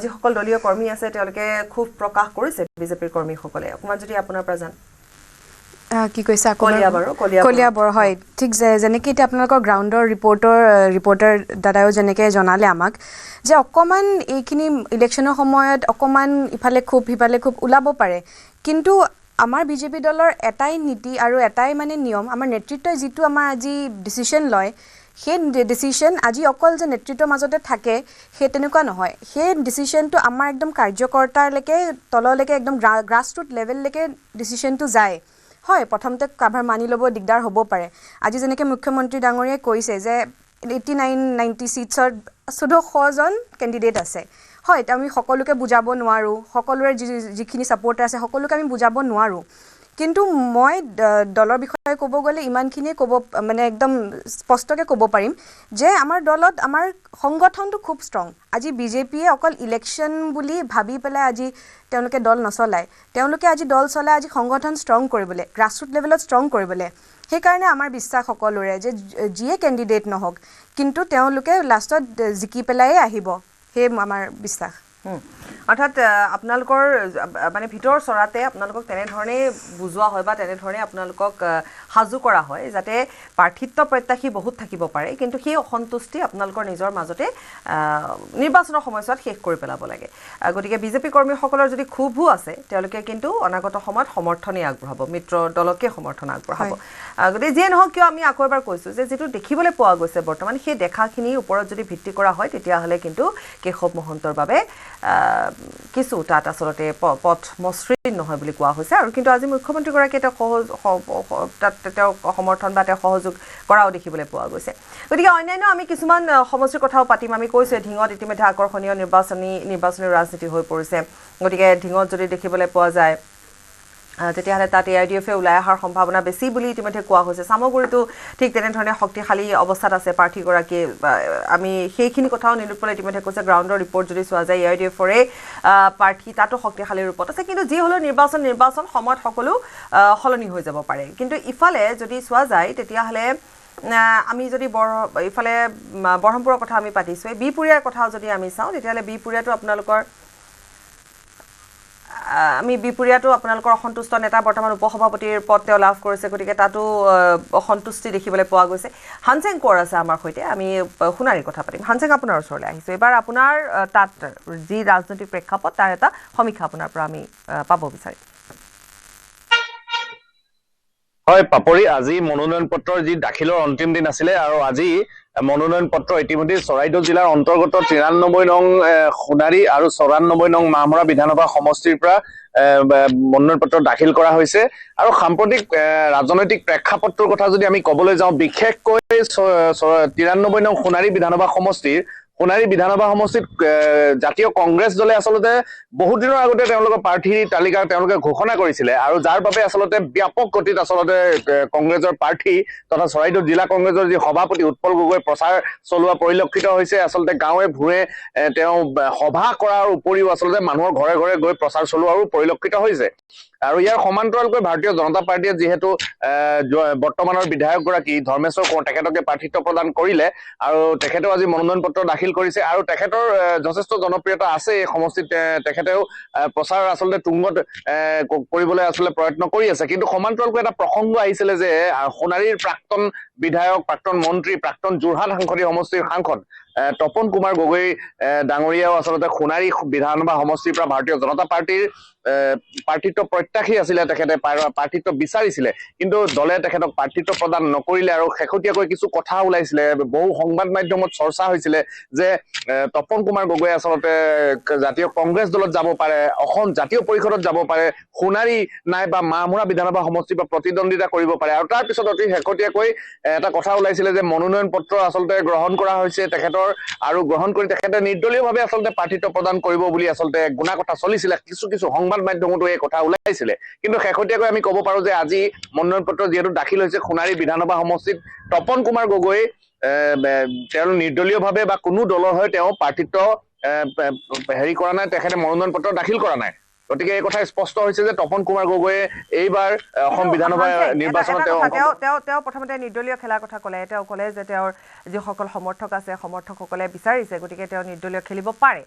যিসকল দলীয় কৰ্মী আছে তেওঁলোকে খুব প্ৰকাশ কৰিছে বিজেপিৰ কৰ্মীসকলে অকণমান যদি আপোনাৰ পৰা জান কি কৈছে কলিয়াবৰ হয় ঠিক যেনেকৈ এতিয়া আপোনালোকৰ গ্ৰাউণ্ডৰ ৰিপৰ্টাৰ দাদাও যেনেকৈ জনালে আমাক যে অকণমান এইখিনি ইলেকশ্যনৰ সময়ত অকণমান ইফালে খুব সিফালে খুব ওলাব পাৰে কিন্তু আমাৰ বিজেপি দলৰ এটাই নীতি আৰু এটাই মানে নিয়ম আমাৰ নেতৃত্বই যিটো আমাৰ আজি ডিচিশ্যন লয় সেই ডিচিশ্যন আজি অকল যে নেতৃত্বৰ মাজতে থাকে সেই তেনেকুৱা নহয় সেই ডিচিশ্যনটো আমাৰ একদম কাৰ্যকৰ্তালৈকে তললৈকে একদম গ্ৰাছৰুট লেভেললৈকে ডিচিশ্যনটো যায় হয় প্ৰথমতে কাভাৰ মানি ল'ব দিগদাৰ হ'ব পাৰে আজি যেনেকৈ মুখ্যমন্ত্ৰী ডাঙৰীয়াই কৈছে যে 89-90 ছিটছৰ 1400জন কেণ্ডিডেট আছে হয় আমি সকলোকে বুজাব নোৱাৰোঁ, সকলোৰে যিখিনি ছাপৰ্টাৰ আছে সকলোকে আমি বুজাব নোৱাৰোঁ, কিন্তু মই দলৰ বিষয়ে ক'ব গ'লে ইমানখিনিয়ে ক'ব মানে একদম স্পষ্টকৈ ক'ব পাৰিম যে আমাৰ দলত আমাৰ সংগঠনটো খুব ষ্ট্ৰং। আজি বিজেপিয়ে অকল ইলেকশ্যন বুলি ভাবি পেলাই আজি তেওঁলোকে দল নচলায়, তেওঁলোকে আজি দল চলাই আজি সংগঠন ষ্ট্ৰং কৰিবলৈ, গ্ৰাছৰুট লেভেলত ষ্ট্ৰং কৰিবলৈ। সেইকাৰণে আমাৰ বিশ্বাস সকলোৰে যে যিয়ে কেণ্ডিডেট নহওক কিন্তু তেওঁলোকে লাষ্টত জিকি পেলাইয়ে আহিব, সেই আমাৰ বিশ্বাস। অৰ্থাৎ আপোনালোকৰ মানে ভিতৰ চৰাতে আপোনালোকক তেনেধৰণে বুজোৱা হয় বা তেনেধৰণে আপোনালোকক সাজু কৰা হয় যাতে প্ৰাৰ্থিত্ব প্ৰত্যাশী বহুত থাকিব পাৰে, কিন্তু সেই অসন্তুষ্টি আপোনালোকৰ নিজৰ মাজতে নিৰ্বাচনৰ সময়ছোৱাত শেষ কৰি পেলাব লাগে। গতিকে বিজেপি কৰ্মীসকলৰ যদি ক্ষোভো আছে তেওঁলোকে কিন্তু অনাগত সময়ত সমৰ্থনেই আগবঢ়াব, মিত্ৰ দলকে সমৰ্থন আগবঢ়াব। গতিকে যিয়ে নহওক কিয় আমি আকৌ এবাৰ কৈছোঁ যে যিটো দেখিবলৈ পোৱা গৈছে বৰ্তমান সেই দেখাখিনিৰ ওপৰত যদি ভিত্তি কৰা হয় তেতিয়াহ'লে কিন্তু কেশৱ মহন্তৰ বাবে কিছু তাত আচলতে পথ মসৃণ নহয় বুলি কোৱা হৈছে। আৰু কিন্তু আজি মুখ্যমন্ত্ৰীগৰাকীয়ে তেওঁ সমৰ্থন বা তেওঁ সহযোগ কৰাও দেখিবলৈ পোৱা গৈছে। গতিকে অন্যান্য আমি কিছুমান সমষ্টিৰ কথাও পাতিম। আমি কৈছোঁ ঢিঙত ইতিমধ্যে আকৰ্ষণীয় নিৰ্বাচনী ৰাজনীতি হৈ পৰিছে। গতিকে ঢিঙত যদি দেখিবলৈ পোৱা যায় তেতিয়াহ'লে তাত AIDF ওলাই অহাৰ সম্ভাৱনা বেছি বুলি ইতিমধ্যে কোৱা হৈছে। চামগুৰিতো ঠিক তেনেধৰণে শক্তিশালী অৱস্থাত আছে প্ৰাৰ্থীগৰাকী। আমি সেইখিনি কথাও নিৰূপণে ইতিমধ্যে কৈছে, গ্ৰাউণ্ডৰ ৰিপৰ্ট যদি চোৱা যায় AIDFৰে প্ৰাৰ্থী তাতো শক্তিশালী ৰূপত আছে। কিন্তু যি হ'লেও নিৰ্বাচন সময়ত সকলো সলনি হৈ যাব পাৰে। কিন্তু ইফালে যদি চোৱা যায় তেতিয়াহ'লে আমি যদি ইফালে বৰহমপুৰৰ কথা আমি পাতিছোঁ, বিহপুৰীয়াৰ কথাও যদি আমি চাওঁ তেতিয়াহ'লে বিহপুৰীয়াতো আপোনালোকৰ অসন্তুষ্ট নেতা বৰ্তমান উপসভাপতিৰ পদ তেওঁ লাভ কৰিছে। গতিকে তাতো অসন্তুষ্টি দেখিবলৈ পোৱা গৈছে। হানচেং কোঁৱৰ আছে আমাৰ সৈতে, আমি সোণাৰীৰ কথা পাতিম। হানচেং, আপোনাৰ ওচৰলৈ আহিছোঁ। এইবাৰ আপোনাৰ তাত যি ৰাজনৈতিক প্ৰেক্ষাপট তাৰ এটা সমীক্ষা আপোনাৰ পৰা আমি পাব বিচাৰিম। হয় পাপৰি, আজি মনোনয়ন পত্ৰৰ যি দাখিলৰ অন্তিম দিন আছিলে আৰু আজি মনোনয়ন পত্ৰ ইতিমধ্যে চৰাইদেউ জিলাৰ অন্তৰ্গত 93 নং সোণাৰী আৰু 94 নং মাহমৰা বিধানসভা সমষ্টিৰ পৰা মনোনয়ন পত্ৰ দাখিল কৰা হৈছে। আৰু সাম্প্ৰতিক ৰাজনৈতিক প্ৰেক্ষাপটৰ কথা যদি আমি ক'বলৈ যাওঁ, বিশেষকৈ 93 নং সোণাৰী বিধানসভা সমষ্টিত জাতীয় কংগ্ৰেছ দলে আচলতে বহুত দিনৰ আগতে তেওঁলোকৰ প্ৰাৰ্থীৰ তালিকা তেওঁলোকে ঘোষণা কৰিছিলে আৰু যাৰ বাবে আচলতে ব্যাপক গতিত আচলতে কংগ্ৰেছৰ প্ৰাৰ্থী তথা চৰাইদেউ জিলা কংগ্ৰেছৰ যি সভাপতি উৎপল গগৈ প্ৰচাৰ চলোৱা পৰিলক্ষিত হৈছে। আচলতে গাঁৱে ভূঞে তেওঁ সভা কৰাৰ উপৰিও আচলতে মানুহৰ ঘৰে ঘৰে গৈ প্ৰচাৰ চলোৱাৰো পৰিলক্ষিত হৈছে। আৰু ইয়াৰ সমান্তৰালকৈ ভাৰতীয় জনতা পাৰ্টীয়ে যিহেতু বৰ্তমানৰ বিধায়কগৰাকী ধৰ্মেশ্বৰ কোঁৱৰ তেখেতকে প্ৰাৰ্থিত্ব প্ৰদান কৰিলে আৰু তেখেতেও আজি মনোনয়ন পত্ৰ দাখিল কৰিছে আৰু তেখেতৰ যথেষ্ট জনপ্ৰিয়তা আছে এই সমষ্টিত। তেখেতেও প্ৰচাৰ আচলতে তুংগত কৰিবলৈ আচলতে প্ৰয়ত্ন কৰি আছে। কিন্তু সমান্তৰালকৈ এটা প্ৰসংগ আহিছিলে যে সোণাৰীৰ প্ৰাক্তন বিধায়ক, প্ৰাক্তন মন্ত্ৰী, প্ৰাক্তন যোৰহাট সাংসদীয় সমষ্টিৰ সাংসদ তপন কুমাৰ গগৈ ডাঙৰীয়াও আচলতে সোণাৰী বিধানসভা সমষ্টিৰ পৰা ভাৰতীয় জনতা পাৰ্টীৰ প্ৰাৰ্থিত্ব প্ৰত্যাশী আছিলে। তেখেতে প্ৰাৰ্থিত্ব বিচাৰিছিলে কিন্তু দলে তেখেতক প্ৰাৰ্থিত্ব প্ৰদান নকৰিলে আৰু শেহতীয়াকৈ কিছু কথা ওলাইছিলে, বহু সংবাদ মাধ্যমত চৰ্চা হৈছিলে যে তপন কুমাৰ গগৈ আচলতে জাতীয় কংগ্ৰেছ দলত যাব পাৰে, অসম জাতীয় পৰিষদত যাব পাৰে, সোণাৰী নাইবা মাহমৰা বিধানসভা সমষ্টিৰ পৰা প্ৰতিদ্বন্দ্বিতা কৰিব পাৰে। আৰু তাৰ পিছত অতি শেহতীয়াকৈ এটা কথা ওলাইছিলে যে মনোনয়ন পত্ৰ আচলতে গ্ৰহণ কৰা হৈছে তেখেতৰ আৰু গ্ৰহণ কৰি তেখেতে নিৰ্দলীয়ভাৱে আচলতে প্ৰাৰ্থিত্ব প্ৰদান কৰিব বুলি আচলতে গুণা কথা চলিছিলে। কিছু সংবাদ মাধ্যমতো এই কথা ওলাইছিলে। কিন্তু শেহতীয়াকৈ আমি ক'ব পাৰো যে আজি মনোনয়ন পত্ৰ যিহেতু দাখিল হৈছে সোণাৰী বিধানসভা সমষ্টিত তপন কুমাৰ গগৈ তেওঁ নিৰ্দলীয়ভাৱে বা কোনো দলৰ হৈ তেওঁ প্ৰাৰ্থিত্ব কৰা নাই, তেখেতে মনোনয়ন পত্ৰ দাখিল কৰা নাই। গতিকে এই কথা স্পষ্ট হৈছে যে তপন কুমাৰ গগৈয়ে এইবাৰ অসম বিধানসভা নিৰ্বাচনত তেওঁ প্ৰথমতে নিৰ্দলীয় খেলাৰ কথা ক'লে। তেওঁ ক'লে যে তেওঁৰ যিসকল সমৰ্থক আছে সমৰ্থকসকলে বিচাৰিছে, গতিকে তেওঁ নিৰ্দলীয় খেলিব পাৰে।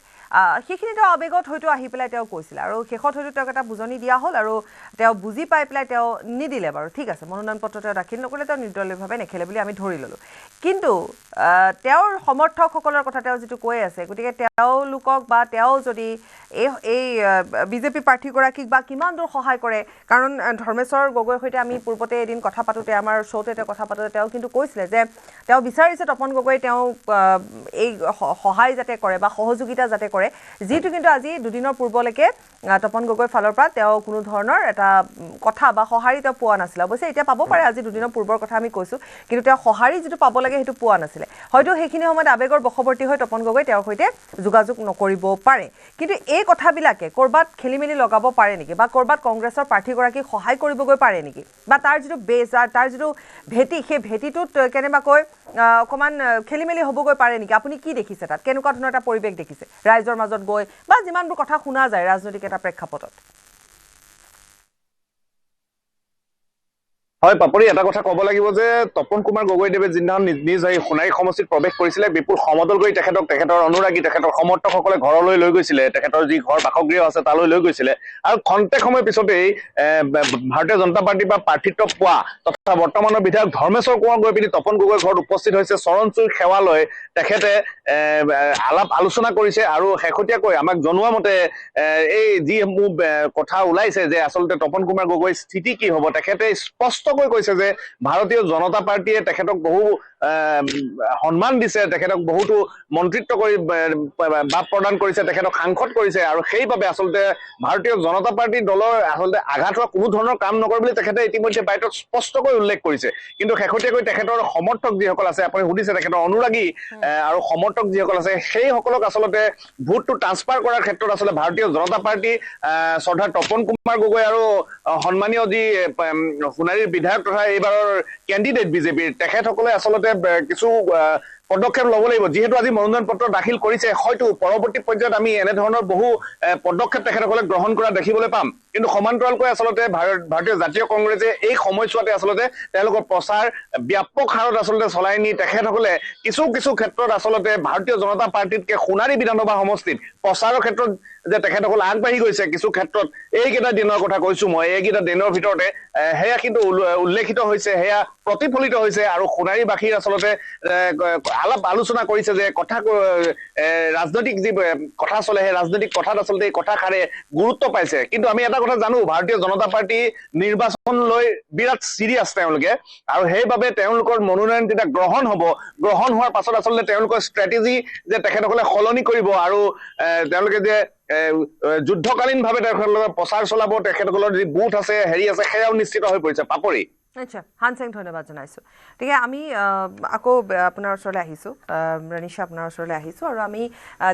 সেইখিনি তেওঁ আৱেগত হয়তো আহি পেলাই তেওঁ কৈছিলে আৰু শেষত হয়তো তেওঁক এটা বুজনি দিয়া হ'ল আৰু তেওঁ বুজি পাই পেলাই তেওঁ নিদিলে। বাৰু ঠিক আছে, মনোনয়ন পত্ৰ তেওঁ দাখিল নকৰিলে, তেওঁ নিৰ্দলীয়ভাৱে নেখেলে বুলি আমি ধৰি ল'লোঁ। কিন্তু তেওঁৰ সমৰ্থকসকলৰ কথা তেওঁ যিটো কৈ আছে, গতিকে তেওঁলোকক বা তেওঁ যদি এই বিজেপি প্ৰাৰ্থীগৰাকীক বা কিমান দূৰ সহায় কৰে, কাৰণ ধৰ্মেশ্বৰ গগৈৰ সৈতে আমি পূৰ্বতে এদিন কথা পাতোঁতে আমাৰ শ্ব'তে তেওঁ কথা পাতোঁতে তেওঁ কিন্তু কৈছিলে যে তেওঁ বিচাৰিছে তপন গগৈ তেওঁক এই সহায় যাতে কৰে বা সহযোগিতা যাতে কৰে, যিটো কিন্তু আজি দুদিনৰ পূৰ্বলৈকে তপন গগৈৰ ফালৰ পৰা তেওঁ কোনো ধৰণৰ এটা কথা বা সঁহাৰি তেওঁ পোৱা নাছিলে। অৱশ্যে এতিয়া পাব পাৰে, আজি দুদিনৰ পূৰ্বৰ কথা আমি কৈছোঁ, কিন্তু তেওঁ সঁহাৰি যিটো পাব লাগে চাগে সেইটো পোৱা নাছিলে হয়তো সেইখিনি সময়ত আবেগৰ বশৱৰ্তী হৈ তপন গগৈ তেওঁৰ সৈতে যোগাযোগ নকৰিব পাৰে কিন্তু এই কথাবিলাকে কৰবাত খেলিমেলি লগাব পাৰে নেকি বা কৰবাত কংগ্ৰেছৰ প্ৰাৰ্থীগৰাকীক সহায় কৰিবগৈ পাৰে নেকি বা তাৰ যিটো বেছ তাৰ যিটো ভেটি সেই ভেটিটোত কেনেবাকৈ অকণমান খেলিমেলি হ'বগৈ পাৰে নেকি আপুনি কি দেখিছে তাত কেনেকুৱা ধৰণৰ এটা পৰিৱেশ দেখিছে ৰাইজৰ মাজত গৈ বা যিমানবোৰ কথা শুনা যায় ৰাজনৈতিক এটা প্ৰেক্ষাপটত হয় পাপৰি এটা কথা ক'ব লাগিব যে তপন কুমাৰ গগৈদেৱে যিদিনাখন নিজ এই সোণাৰী সমষ্টিত প্ৰৱেশ কৰিছিলে বিপুল সমদল কৰি তেখেতৰ অনুৰাগী তেখেতৰ সমৰ্থকসকলে ঘৰলৈ লৈ গৈছিলে তেখেতৰ যি ঘৰ বাসগৃহ আছে তালৈ লৈ গৈছিলে আৰু খন্তেক সময়ৰ পিছতেই ভাৰতীয় জনতা পাৰ্টীৰ পৰা প্ৰাৰ্থিত্ব পোৱা তথা বৰ্তমানৰ বিধায়ক ধৰ্মেশ্বৰ কোঁৱৰ গৈ পিনি তপন গগৈৰ ঘৰত উপস্থিত হৈছে চৰণচুৰ সেৱা লৈ তেখেতে আলাপ আলোচনা কৰিছে আৰু শেহতীয়াকৈ আমাক জনোৱা মতে এই যিসমূহ কথা ওলাইছে যে আচলতে তপন কুমাৰ গগৈৰ স্থিতি কি হ'ব তেখেতে স্পষ্টকৈ কৈছে যে ভাৰতীয় জনতা পাৰ্টীয়ে তেখেতক বহু সন্মান দিছে তেখেতক বহুতো মন্ত্ৰিত্ব কৰি বাপ প্ৰদান কৰিছে তেখেতক সাংসদ কৰিছে আৰু সেইবাবে আচলতে ভাৰতীয় জনতা পাৰ্টীৰ দলৰ আচলতে আঘাত হোৱা কোনো ধৰণৰ কাম নকৰে বুলি তেখেতে ইতিমধ্যে বাইটত স্পষ্টকৈ উল্লেখ কৰিছে কিন্তু শেহতীয়াকৈ তেখেতৰ সমৰ্থক যিসকল আছে আপুনি সুধিছে তেখেতৰ অনুৰাগী আৰু সমৰ্থক যিসকল আছে সেইসকলক আচলতে ভোটটো ট্ৰান্সফাৰ কৰাৰ ক্ষেত্ৰত আচলতে ভাৰতীয় জনতা পাৰ্টী শ্ৰদ্ধা তপন কুমাৰ গগৈ আৰু সন্মানীয় যি সোণাৰীৰ বিধায়ক তথা এইবাৰৰ কেণ্ডিডেট বিজেপিৰ তেখেতসকলে আচলতে কিছু পদক্ষেপ ল'ব লাগিব যিহেতু আজি মনোনয়ন পত্ৰ দাখিল কৰিছে হয়তো পৰৱৰ্তী পৰ্যায়ত আমি এনেধৰণৰ বহু পদক্ষেপ তেখেতসকলে গ্ৰহণ কৰা দেখিবলৈ পাম কিন্তু সমান্তৰালকৈ আচলতে ভাৰতীয় জাতীয় কংগ্ৰেছে এই সময়ছোৱাতে আচলতে তেওঁলোকৰ প্ৰচাৰ ব্যাপক হাৰত আচলতে চলাই নি তেখেতসকলে কিছু ক্ষেত্ৰত আচলতে ভাৰতীয় জনতা পাৰ্টীতকে সোণাৰী বিধানসভা সমষ্টিত প্ৰচাৰৰ ক্ষেত্ৰত যে তেখেতসকল আগবাঢ়ি গৈছে কিছু ক্ষেত্ৰত এইকেইটা দিনৰ কথা কৈছো মই এইকেইটা দিনৰ ভিতৰতে সেয়া কিন্তু উল্লেখিত হৈছে সেয়া প্ৰতিফলিত হৈছে আৰু সোণাৰীবাসীৰ আচলতে আলাপ আলোচনা কৰিছে যে কথা ৰাজনৈতিক যি কথা চলে সেই ৰাজনৈতিক কথাত আচলতে এই কথাষাৰে গুৰুত্ব পাইছে কিন্তু আমি এটা কথা জানো ভাৰতীয় জনতা পাৰ্টী নিৰ্বাচন লৈ বিৰাট চিৰিয়াছ তেওঁলোকে আৰু সেইবাবে তেওঁলোকৰ মনোনয়ন যেতিয়া গ্ৰহণ হোৱাৰ পাছত আচলতে তেওঁলোকৰ ষ্ট্ৰেটেজি যে তেখেতসকলে সলনি কৰিব আৰু তেওঁলোকে যে যুদ্ধকালীনভাৱে তেখেতসকলৰ প্ৰচাৰ চলাব তেখেতসকলৰ যি বুথ আছে হেৰি আছে সেয়াও নিশ্চিত হৈ পৰিছে পাপৰি আচ্ছা হানসেং ধন্যবাদ জনাইছোঁ গতিকে আমি আকৌ আপোনাৰ ওচৰলৈ আহিছোঁ ৰানিশা আপোনাৰ ওচৰলৈ আহিছোঁ আৰু আমি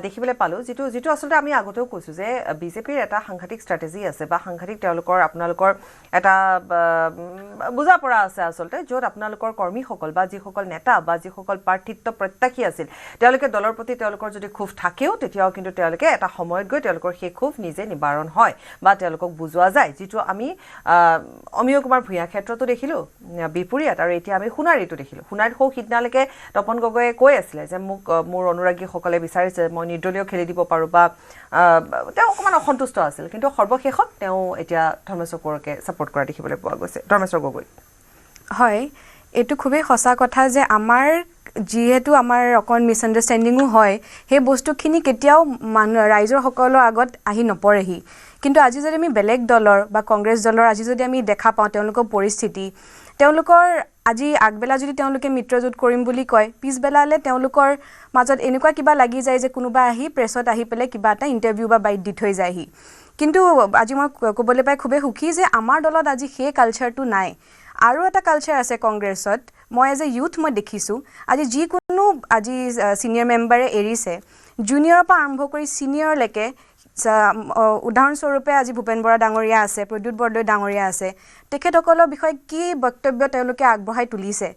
দেখিবলৈ পালোঁ যিটো আচলতে আমি আগতেও কৈছোঁ যে বিজেপিৰ এটা সাংঘাতিক ষ্ট্ৰেটেজি আছে বা সাংঘাতিক আপোনালোকৰ এটা বুজা পৰা আছে আচলতে য'ত আপোনালোকৰ কৰ্মীসকল বা যিসকল নেতা বা যিসকল প্ৰাৰ্থিত্ব প্ৰত্যাশী আছিল তেওঁলোকে দলৰ প্ৰতি তেওঁলোকৰ যদি ক্ষোভ থাকেও তেতিয়াও কিন্তু তেওঁলোকে এটা সময়ত গৈ তেওঁলোকৰ সেই ক্ষোভ নিজে নিবাৰণ হয় বা তেওঁলোকক বুজোৱা যায় যিটো আমি অমিয় কুমাৰ ভূঞা ক্ষেত্ৰতো দেখিলোঁ বিপৰীত আৰু এতিয়া আমি সোণাৰীটো দেখিলোঁ সোণাৰীত সৌ সিদিনালৈকে তপন গগৈয়ে কৈ আছিলে যে মোক মোৰ অনুৰাগীসকলে বিচাৰিছে মই নিৰ্দলীয় খেলি দিব পাৰোঁ বা তেওঁ অকণমান অসন্তুষ্ট আছিল কিন্তু সৰ্বশেষত তেওঁ এতিয়া ধৰ্মেশ্বৰ কোঁৱৰকে ছাপোৰ্ট কৰা দেখিবলৈ পোৱা গৈছে ধৰ্মেশ্বৰ গগৈ হয় এইটো খুবেই সঁচা কথা যে আমাৰ যিহেতু আমাৰ অকণ মিছআণ্ডাৰষ্টেণ্ডিঙো হয় সেই বস্তুখিনি কেতিয়াও ৰাইজৰ সকলৰ আগত আহি নপৰেহি কিন্তু আজি যদি আমি বেলেগ দলৰ বা কংগ্ৰেছ দলৰ আজি যদি আমি দেখা পাওঁ তেওঁলোকৰ পৰিস্থিতি তেওঁলোকৰ আজি আগবেলা যদি তেওঁলোকে মিত্ৰজোঁট কৰিম বুলি কয় পিছবেলালৈ তেওঁলোকৰ মাজত এনেকুৱা কিবা লাগি যায় যে কোনোবা আহি প্ৰেছত আহি পেলাই কিবা এটা ইণ্টাৰভিউ বা বাইট দি থৈ যায়হি কিন্তু আজি মই ক'বলৈ পাই খুবেই সুখী যে আমাৰ দলত আজি সেই কালচাৰটো নাই আৰু এটা কালচাৰ আছে কংগ্ৰেছত মই এজ এ ইউথ মই দেখিছোঁ আজি যিকোনো আজি ছিনিয়ৰ মেম্বাৰে এৰিছে জুনিয়ৰৰ পৰা আৰম্ভ কৰি ছিনিয়ৰলৈকে উদাহৰণস্বৰূপে আজি ভূপেন বৰা ডাঙৰীয়া আছে প্ৰদ্যুৎ বৰদলৈ ডাঙৰীয়া আছে তেখেতসকলৰ বিষয়ে কি বক্তব্য তেওঁলোকে আগবঢ়াই তুলিছে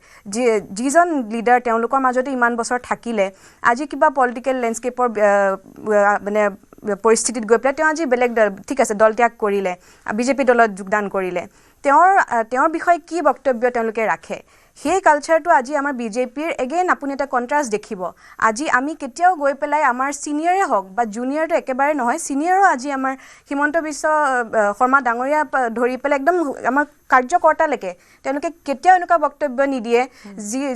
যিজন লিডাৰ তেওঁলোকৰ মাজতে ইমান বছৰ থাকিলে আজি কিবা পলিটিকেল লেণ্ডস্কেপৰ মানে পৰিস্থিতিত গৈ পেলাই তেওঁ আজি বেলেগ ঠিক আছে দল ত্যাগ কৰিলে বিজেপি দলত যোগদান কৰিলে তেওঁৰ বিষয়ে কি বক্তব্য তেওঁলোকে ৰাখে সেই কালচাৰটো আজি আমাৰ বিজেপিৰ এগেইন আপুনি এটা কণ্ট্ৰাষ্ট দেখিব আজি আমি কেতিয়াও গৈ পেলাই আমাৰ ছিনিয়ৰে হওক বা জুনিয়ৰটো একেবাৰে নহয় ছিনিয়ৰো আজি আমাৰ হিমন্ত বিশ্ব শৰ্মা ডাঙৰীয়া ধৰি পেলাই একদম আমাৰ কাৰ্যকৰ্তালৈকে তেওঁলোকে কেতিয়াও এনেকুৱা বক্তব্য নিদিয়ে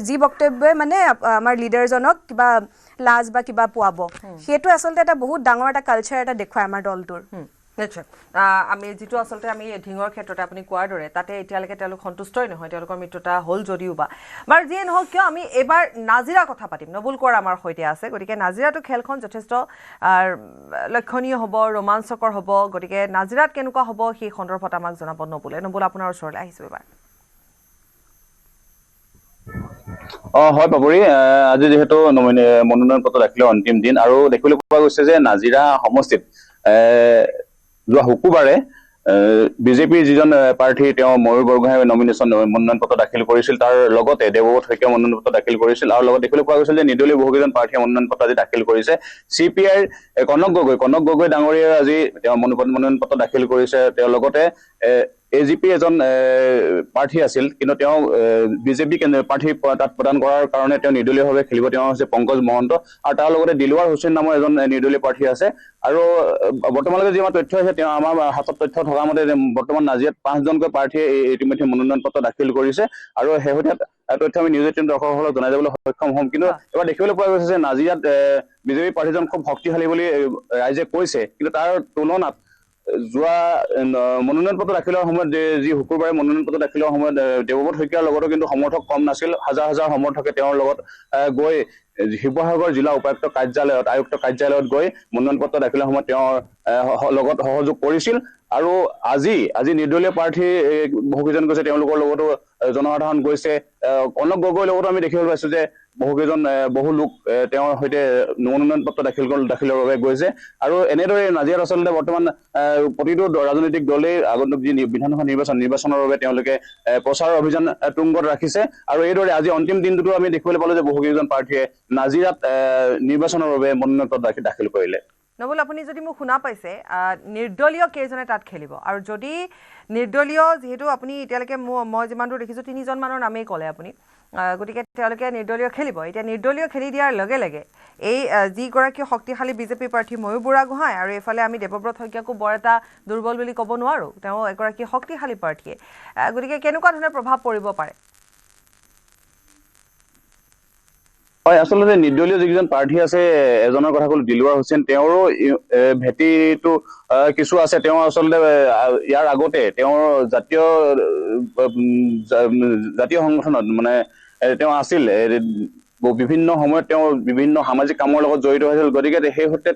যি বক্তব্যই মানে আমাৰ লিডাৰজনক কিবা লাজ বা কিবা পোৱাব সেইটো আচলতে এটা বহুত ডাঙৰ এটা কালচাৰ এটা দেখুৱায় আমাৰ দলটোৰ নিশ্চয় আমি যিটো আচলতে আমি ধিঙৰ ক্ষেত্ৰতে আপুনি কোৱাৰ দৰে তাতে এতিয়ালৈকে তেওঁলোক সন্তুষ্টই নহয় তেওঁলোকৰ মিত্ৰতা হ'ল যদিও বা বাৰু যিয়ে নহওক কিয় আমি এইবাৰ নাজিৰা কথা পাতিম নবুল কোঁৱৰ আমাৰ সৈতে আছে গতিকে নাজিৰাটো খেলখন যথেষ্ট লক্ষণীয় হ'ব ৰোমাঞ্চকৰ হ'ব গতিকে নাজিৰাত কেনেকুৱা হ'ব সেই সন্দৰ্ভত আমাক জনাব নবুল আপোনাৰ ওচৰলৈ আহিছোঁ এইবাৰ হয় পাপৰি আজি যেহেতু মনোনয়ন পত্ৰ দাখিলৰ অন্তিম দিন আৰু দেখিবলৈ পোৱা গৈছে যে নাজিৰা সমষ্টিত যোৱা শুকুৰবাৰে বিজেপিৰ যিজন প্ৰাৰ্থী তেওঁ ময়ূৰ বৰগোহাঁই মনোনয়ন পত্ৰ দাখিল কৰিছিল তাৰ লগতে দেৱব্ৰত শইকীয়া মনোনয়ন পত্ৰ দাখিল কৰিছিল আৰু লগত দেখিবলৈ পোৱা গৈছিল যে নিৰ্দলীয় বহুকেইজন প্ৰাৰ্থীয়ে মনোনয়ন পত্ৰ আজি দাখিল কৰিছে CPIৰ কনক গগৈ ডাঙৰীয়াই আজি তেওঁ মনোনয়ন পত্ৰ দাখিল কৰিছে তেওঁৰ লগতে AGP এজন প্ৰাৰ্থী আছিল কিন্তু তেওঁ বিজেপি প্ৰাৰ্থী তাত প্ৰদান কৰাৰ কাৰণে তেওঁ নিৰ্দলীয়ভাৱে খেলিব তেওঁ হৈছে পংকজ মহন্ত আৰু তাৰ লগতে দিলৱাৰ হুছেইন নামৰ এজন নিৰ্দলীয় প্ৰাৰ্থী আছে আৰু বৰ্তমানলৈকে যি আমাৰ তথ্য আছে তেওঁ আমাৰ হাতত তথ্য থকা মতে বৰ্তমান নাজিৰাত 5জনকৈ প্ৰাৰ্থীয়ে ইতিমধ্যে মনোনয়ন পত্ৰ দাখিল কৰিছে আৰু শেহতীয়া তথ্য আমি নিউজ 18 দৰ্শকসকলক জনাই যাবলৈ সক্ষম হ'ম কিন্তু এবাৰ দেখিবলৈ পোৱা গৈছে যে নাজিৰাত বিজেপি প্ৰাৰ্থীজন খুব শক্তিশালী বুলি ৰাইজে কৈছে কিন্তু তাৰ তুলনাত যোৱা মনোনয়ন পত্ৰ দাখিলৰ সময়ত যি শুকুৰবাৰে মনোনয়ন পত্ৰ দাখিলৰ সময়ত দেৱব্ৰত শইকীয়াৰ লগতো কিন্তু সমৰ্থক কম নাছিল হাজাৰ হাজাৰ সমৰ্থকে তেওঁৰ লগত গৈ শিৱসাগৰ জিলা উপায়ুক্ত কাৰ্যালয়ত আয়ুক্ত কাৰ্যালয়ত গৈ মনোনয়ন পত্ৰ দাখিলৰ সময়ত তেওঁৰ লগত সহযোগ কৰিছিল আৰু আজি নিৰ্দলীয় প্ৰাৰ্থী বহুকেইজন গৈছে তেওঁলোকৰ লগতো জনসাধাৰণ গৈছে কনক গগৈৰ লগতো আমি দেখিবলৈ পাইছো যে বহু লোক তেওঁৰ সৈতে মনোনয়ন পত্ৰ দাখিলৰ বাবে গৈছে আৰু এনেদৰে নাজিৰাত আচলতে বৰ্তমান প্ৰতিটো ৰাজনৈতিক দলেই আগন্তুক যি বিধানসভা নিৰ্বাচনৰ বাবে তেওঁলোকে প্ৰচাৰৰ অভিযান তুংগত ৰাখিছে আৰু এইদৰে আজি অন্তিম দিনটোতো আমি দেখিবলৈ পালো যে বহুকেইজন প্ৰাৰ্থীয়ে নাজিৰাত নিৰ্বাচনৰ বাবে মনোনয়ন পত্ৰ দাখিল কৰিলে নবুল আপুনি যদি মোক শুনা পাইছে নিৰ্দলীয় কেইজনে তাত খেলিব আৰু যদি নিৰ্দলীয় যেহেতু আপুনি এতিয়ালৈকে মই যিমান দূৰ দেখিছোঁ 3জন মানৰ নামেই ক'লে আপুনি গতিকে তেওঁলোকে নিৰ্দলীয় খেলিব এতিয়া নিৰ্দলীয় খেলি দিয়াৰ লগে লগে এই যিগৰাকী শক্তিশালী বিজেপি প্ৰাৰ্থী ময়ূৰ বুঢ়াগোহাঁই আৰু এইফালে আমি দেৱব্ৰত শইকীয়াকো বৰ এটা দুৰ্বল বুলি ক'ব নোৱাৰোঁ তেওঁ এগৰাকী শক্তিশালী প্ৰাৰ্থীয়ে গতিকে কেনেকুৱা ধৰণৰ প্ৰভাৱ পৰিব পাৰে হয় আচলতে নিৰ্দলীয় যিকেইজন প্ৰাৰ্থী আছে এজনৰ কথা ক'লো দিলৱাৰ হুছেইন তেওঁৰো ভেটিটো কিছু আছে তেওঁ আচলতে ইয়াৰ আগতে তেওঁৰ জাতীয় সংগঠনত মানে তেওঁ আছিল বিভিন্ন সময়ত তেওঁ বিভিন্ন সামাজিক কামৰ লগত জড়িত হৈছিল গতিকে সেই সূত্ৰে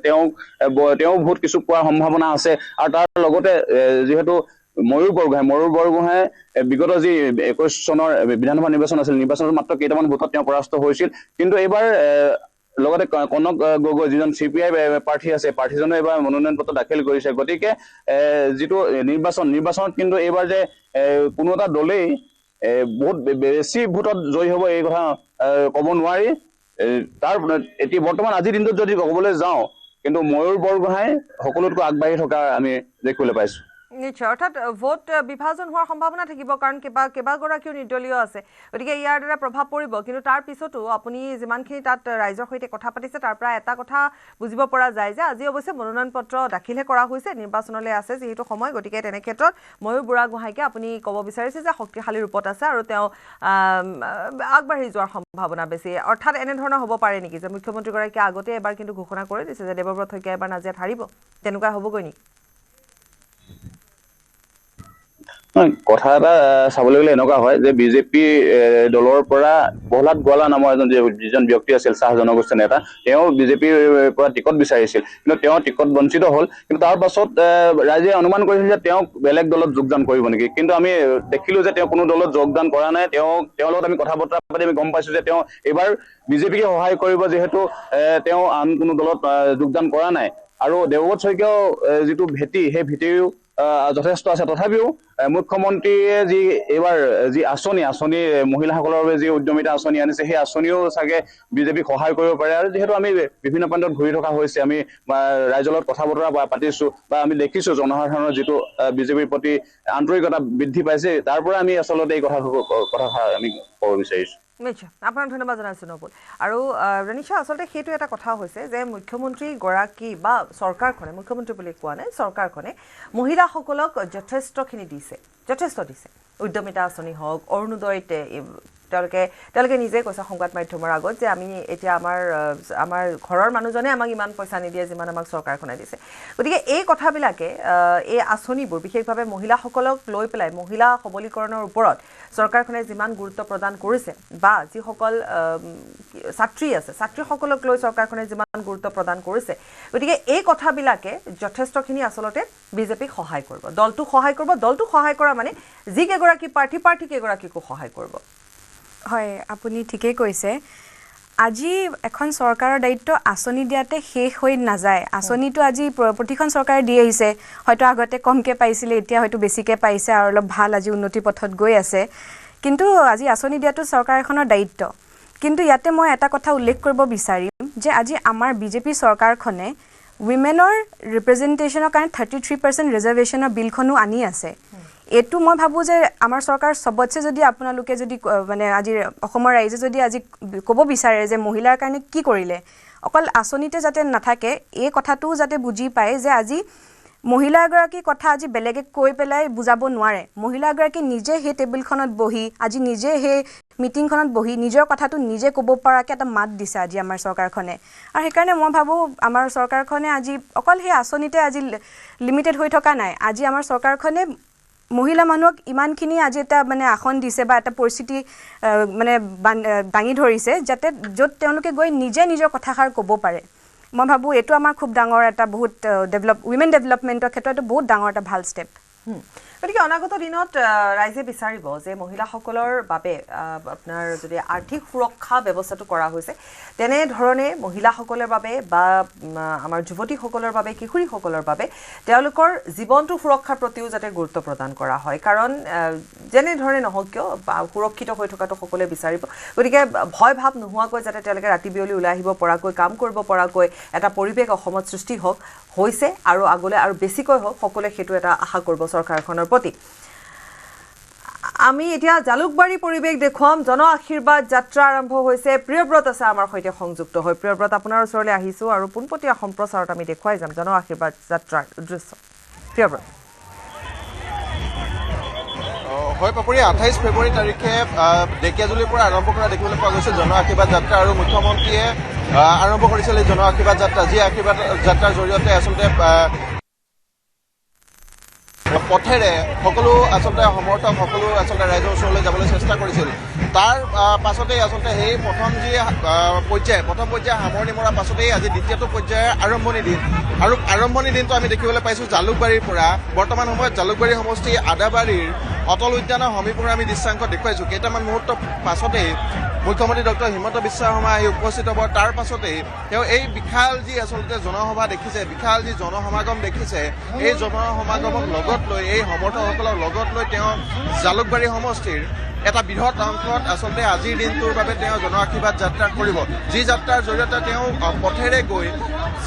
তেওঁ বহুত কিছু পোৱাৰ সম্ভাৱনা আছে আৰু তাৰ লগতে যিহেতু ময়ূৰ বৰগোহাঁই বিগত যি 21 চনৰ বিধানসভা নিৰ্বাচন আছিল নিৰ্বাচনত মাত্ৰ কেইটামান ভোটত তেওঁ পৰাস্ত হৈছিল কিন্তু এইবাৰ লগতে কনক গগৈ যিজন CPI প্ৰাৰ্থী আছে প্ৰাৰ্থীজনে এইবাৰ মনোনয়ন পত্ৰ দাখিল কৰিছে গতিকে যিটো নিৰ্বাচনত কিন্তু এইবাৰ যে কোনো এটা দলেই বহুত বেছি ভোটত জয়ী হ'ব এই কথা ক'ব নোৱাৰি তাৰ এটি বৰ্তমান আজিৰ দিনটোত যদি ক'বলৈ যাওঁ কিন্তু ময়ূৰ বৰগোহাঁই সকলোতকৈ আগবাঢ়ি থকা আমি দেখিবলৈ পাইছো নিশ্চয় অৰ্থাৎ ভোট বিভাজন হোৱাৰ সম্ভাৱনা থাকিব কাৰণ কেইবাগৰাকীও নিৰ্দলীয় আছে গতিকে ইয়াৰ দ্বাৰা প্ৰভাৱ পৰিব কিন্তু তাৰ পিছতো আপুনি যিমানখিনি তাত ৰাইজৰ সৈতে কথা পাতিছে তাৰ পৰা এটা কথা বুজিব পৰা যায় যে আজি অৱশ্যে মনোনয়ন পত্ৰ দাখিলহে কৰা হৈছে নিৰ্বাচনলৈ আছে যিহেতু সময় গতিকে তেনে ক্ষেত্ৰত ময়ূৰ বুঢ়াগোহাঁইকে আপুনি ক'ব বিচাৰিছে যে শক্তিশালী ৰূপত আছে আৰু তেওঁ আগবাঢ়ি যোৱাৰ সম্ভাৱনা বেছি অৰ্থাৎ এনেধৰণৰ হ'ব পাৰে নেকি যে মুখ্যমন্ত্ৰীগৰাকীয়ে আগতে এবাৰ কিন্তু ঘোষণা কৰি দিছে যে দেৱব্ৰত শইকীয়া এবাৰ নাজিৰাত হাৰিব তেনেকুৱা হ'বগৈ নেকি কথা এটা চাবলৈ গ'লে এনেকুৱা হয় যে বিজেপি দলৰ পৰা প্ৰহ্লাদ গোৱালা নামৰ যিজন ব্যক্তি আছিল চাহ জনগোষ্ঠীৰ নেতা তেওঁ বিজেপিৰ পৰা টিকট বিচাৰিছিল কিন্তু তেওঁ টিকট বঞ্চিত হ'ল কিন্তু তাৰ পাছত ৰাইজে অনুমান কৰিছিল যে তেওঁ বেলেগ দলত যোগদান কৰিব নেকি কিন্তু আমি দেখিলো যে তেওঁ কোনো দলত যোগদান কৰা নাই তেওঁৰ লগত আমি কথা বতৰা পাতি আমি গম পাইছো যে তেওঁ এইবাৰ বিজেপিকে সহায় কৰিব যিহেতু তেওঁ আন কোনো দলত যোগদান কৰা নাই আৰু দেৱব্ৰত শইকীয়াও যিটো ভেটি সেই ভেটিও যথেষ্ট আছে তথাপিও মুখ্যমন্ত্ৰীয়ে যি এইবাৰ যি আঁচনি মহিলাসকলৰ বাবে যি উদ্যমিতা আঁচনি আনিছে সেই আঁচনিও চাগে বিজেপিক সহায় কৰিব পাৰে আৰু যিহেতু আমি বিভিন্ন প্ৰান্তত ঘূৰি থকা হৈছে আমি ৰাইজৰ লগত কথা বতৰা পাতিছো বা আমি দেখিছো জনসাধাৰণৰ যিটো বিজেপিৰ প্ৰতি আন্তৰিকতা বৃদ্ধি পাইছে তাৰ পৰা আমি আচলতে এই কথা আমি ক'ব বিচাৰিছো নিশ্চয় আপোনাক ধন্যবাদ জনাইছোঁ নবুল আৰু ৰণিশা আচলতে সেইটো এটা কথা হৈছে যে মুখ্যমন্ত্ৰীগৰাকী বা চৰকাৰখনে মুখ্যমন্ত্ৰী বুলি কোৱা নাই চৰকাৰখনে মহিলাসকলক যথেষ্ট দিছে উদ্যমিতা আঁচনি হওক অৰুণোদয়ত তেওঁলোকে নিজে কৈছে সংবাদ মাধ্যমৰ আগত যে আমি এতিয়া আমাৰ ঘৰৰ মানুহজনে আমাক ইমান পইচা নিদিয়ে যিমান আমাক চৰকাৰখনে দিছে গতিকে এই কথাবিলাকে এই আঁচনিবোৰ বিশেষভাৱে মহিলাসকলক লৈ পেলাই মহিলা সবলীকৰণৰ ওপৰত চৰকাৰখনে যিমান গুৰুত্ব প্ৰদান কৰিছে বা যিসকল ছাত্ৰী আছে ছাত্ৰীসকলক লৈ চৰকাৰখনে যিমান গুৰুত্ব প্ৰদান কৰিছে গতিকে এই কথাবিলাকে যথেষ্টখিনি আচলতে বিজেপিক সহায় কৰিব দলটোক সহায় কৰা মানে যিকেইগৰাকী প্ৰাৰ্থীকেইগৰাকীকো সহায় কৰিব হয় আপুনি ঠিকেই কৈছে আজি এখন চৰকাৰৰ দায়িত্ব আঁচনি দিয়াতে শেষ হৈ নাযায় আঁচনিটো আজি প্ৰতিখন চৰকাৰে দি আহিছে হয়তো আগতে কমকৈ পাইছিলে এতিয়া হয়তো বেছিকৈ পাইছে আৰু অলপ ভাল আজি উন্নতি পথত গৈ আছে কিন্তু আজি আঁচনি দিয়াটো চৰকাৰ এখনৰ দায়িত্ব কিন্তু ইয়াতে মই এটা কথা উল্লেখ কৰিব বিচাৰিম যে আজি আমাৰ বিজেপি চৰকাৰখনে উইমেনৰ ৰিপ্ৰেজেণ্টেশ্যনৰ কাৰণে 33% ৰিজাৰ্ভেশ্যনৰ বিলখনো আনি আছে এইটো মই ভাবোঁ যে আমাৰ চৰকাৰ সবতছে যদি আপোনালোকে যদি মানে আজি অসমৰ ৰাইজে যদি আজি ক'ব বিচাৰে যে মহিলাৰ কাৰণে কি কৰিলে অকল আঁচনিতে যাতে নাথাকে এই কথাটোও যাতে বুজি পায় যে আজি মহিলা এগৰাকীৰ কথা আজি বেলেগে কৈ পেলাই বুজাব নোৱাৰে মহিলা এগৰাকী নিজে সেই টেবুলখনত বহি আজি নিজে সেই মিটিংখনত বহি নিজৰ কথাটো নিজে ক'ব পৰাকৈ এটা মাত দিছে আজি আমাৰ চৰকাৰখনে আৰু সেইকাৰণে মই ভাবোঁ আমাৰ চৰকাৰখনে আজি অকল সেই আঁচনিতে আজি লিমিটেড হৈ থকা নাই আজি আমাৰ চৰকাৰখনে মহিলা মানুহক ইমানখিনি আজি এটা মানে আসন দিছে বা এটা পৰিস্থিতি মানে দাঙি ধৰিছে যাতে য'ত তেওঁলোকে গৈ নিজে নিজৰ কথাষাৰ ক'ব পাৰে মই ভাবোঁ এইটো আমাৰ খুব ডাঙৰ এটা বহুত উইমেন ডেভেলপমেণ্টৰ ক্ষেত্ৰত বহুত ডাঙৰ এটা ভাল ষ্টেপ গতিকে অনাগত দিনত ৰাইজে বিচাৰিব যে মহিলাসকলৰ বাবে আপোনাৰ যদি আৰ্থিক সুৰক্ষা ব্যৱস্থাটো কৰা হৈছে তেনেধৰণে মহিলাসকলৰ বাবে বা আমাৰ যুৱতীসকলৰ বাবে কিশোৰীসকলৰ বাবে তেওঁলোকৰ জীৱনটো সুৰক্ষাৰ প্ৰতিও যাতে গুৰুত্ব প্ৰদান কৰা হয় কাৰণ যেনেধৰণে নহওক কিয় সুৰক্ষিত হৈ থকাটো সকলোৱে বিচাৰিব গতিকে ভয় ভাৱ নোহোৱাকৈ যাতে তেওঁলোকে ৰাতি বিয়লি ওলাই আহিব পৰাকৈ কাম কৰিব পৰাকৈ এটা পৰিৱেশ অসমত সৃষ্টি হওক হৈছে আৰু আগলৈ আৰু বেছিকৈ হওক সকলোৱে সেইটো এটা আশা কৰিব চৰকাৰখনৰ প্ৰতি আমি এতিয়া জালুকবাৰী পৰিৱেশ দেখুৱাম জন আশীৰ্বাদ যাত্ৰা আৰম্ভ হৈছে প্ৰিয়ব্ৰত আছে আমাৰ সৈতে সংযুক্ত হৈ প্ৰিয়ব্ৰত আপোনাৰ ওচৰলৈ আহিছোঁ আৰু পোনপটীয়া সম্প্ৰচাৰত আমি দেখুৱাই যাম জন আশীৰ্বাদ যাত্ৰাৰ দৃশ্য প্ৰিয়ব্ৰত হয় পাপৰি 28 ফেব্ৰুৱাৰী তাৰিখে ঢেকিয়াজুলিৰ পৰা আৰম্ভ কৰা দেখিবলৈ পোৱা গৈছে জন আশীৰ্বাদ যাত্ৰা আৰু মুখ্যমন্ত্ৰীয়ে আৰম্ভ কৰিছিল এই জন আশীৰ্বাদ যাত্ৰা যি আশীৰ্বাদ যাত্ৰাৰ জৰিয়তে আচলতে পথেৰে সকলো আচলতে সমৰ্থক সকলো আচলতে ৰাইজৰ ওচৰলৈ যাবলৈ চেষ্টা কৰিছিল তাৰ পাছতেই আচলতে সেই প্ৰথম পৰ্যায় সামৰণি মৰাৰ পাছতেই আজি দ্বিতীয়টো পৰ্যায়ৰ আৰম্ভণি দিন আৰু আৰম্ভণি দিনটো আমি দেখিবলৈ পাইছোঁ জালুকবাৰীৰ পৰা বৰ্তমান সময়ত জালুকবাৰী সমষ্টি আদাবাৰীৰ অটল উদ্যানৰ সমীপৰ আমি দৃশ্যাংশ দেখুৱাইছোঁ কেইটামান মুহূৰ্ত পাছতেই মুখ্যমন্ত্ৰী ডক্টৰ হিমন্ত বিশ্ব শৰ্মা আহি উপস্থিত হ'ব তাৰ পাছতেই তেওঁ এই বিশাল যি আচলতে জনসভা দেখিছে বিশাল যি জনসমাগম দেখিছে এই জনসমাগমক লগত লৈ এই সমৰ্থকসকলক লগত লৈ তেওঁ জালুকবাৰী সমষ্টিৰ এটা বৃহৎ অংশত আচলতে আজিৰ দিনটোৰ বাবে তেওঁ জন আশীৰ্বাদ যাত্ৰা কৰিব যি যাত্ৰাৰ জৰিয়তে তেওঁ পথেৰে গৈ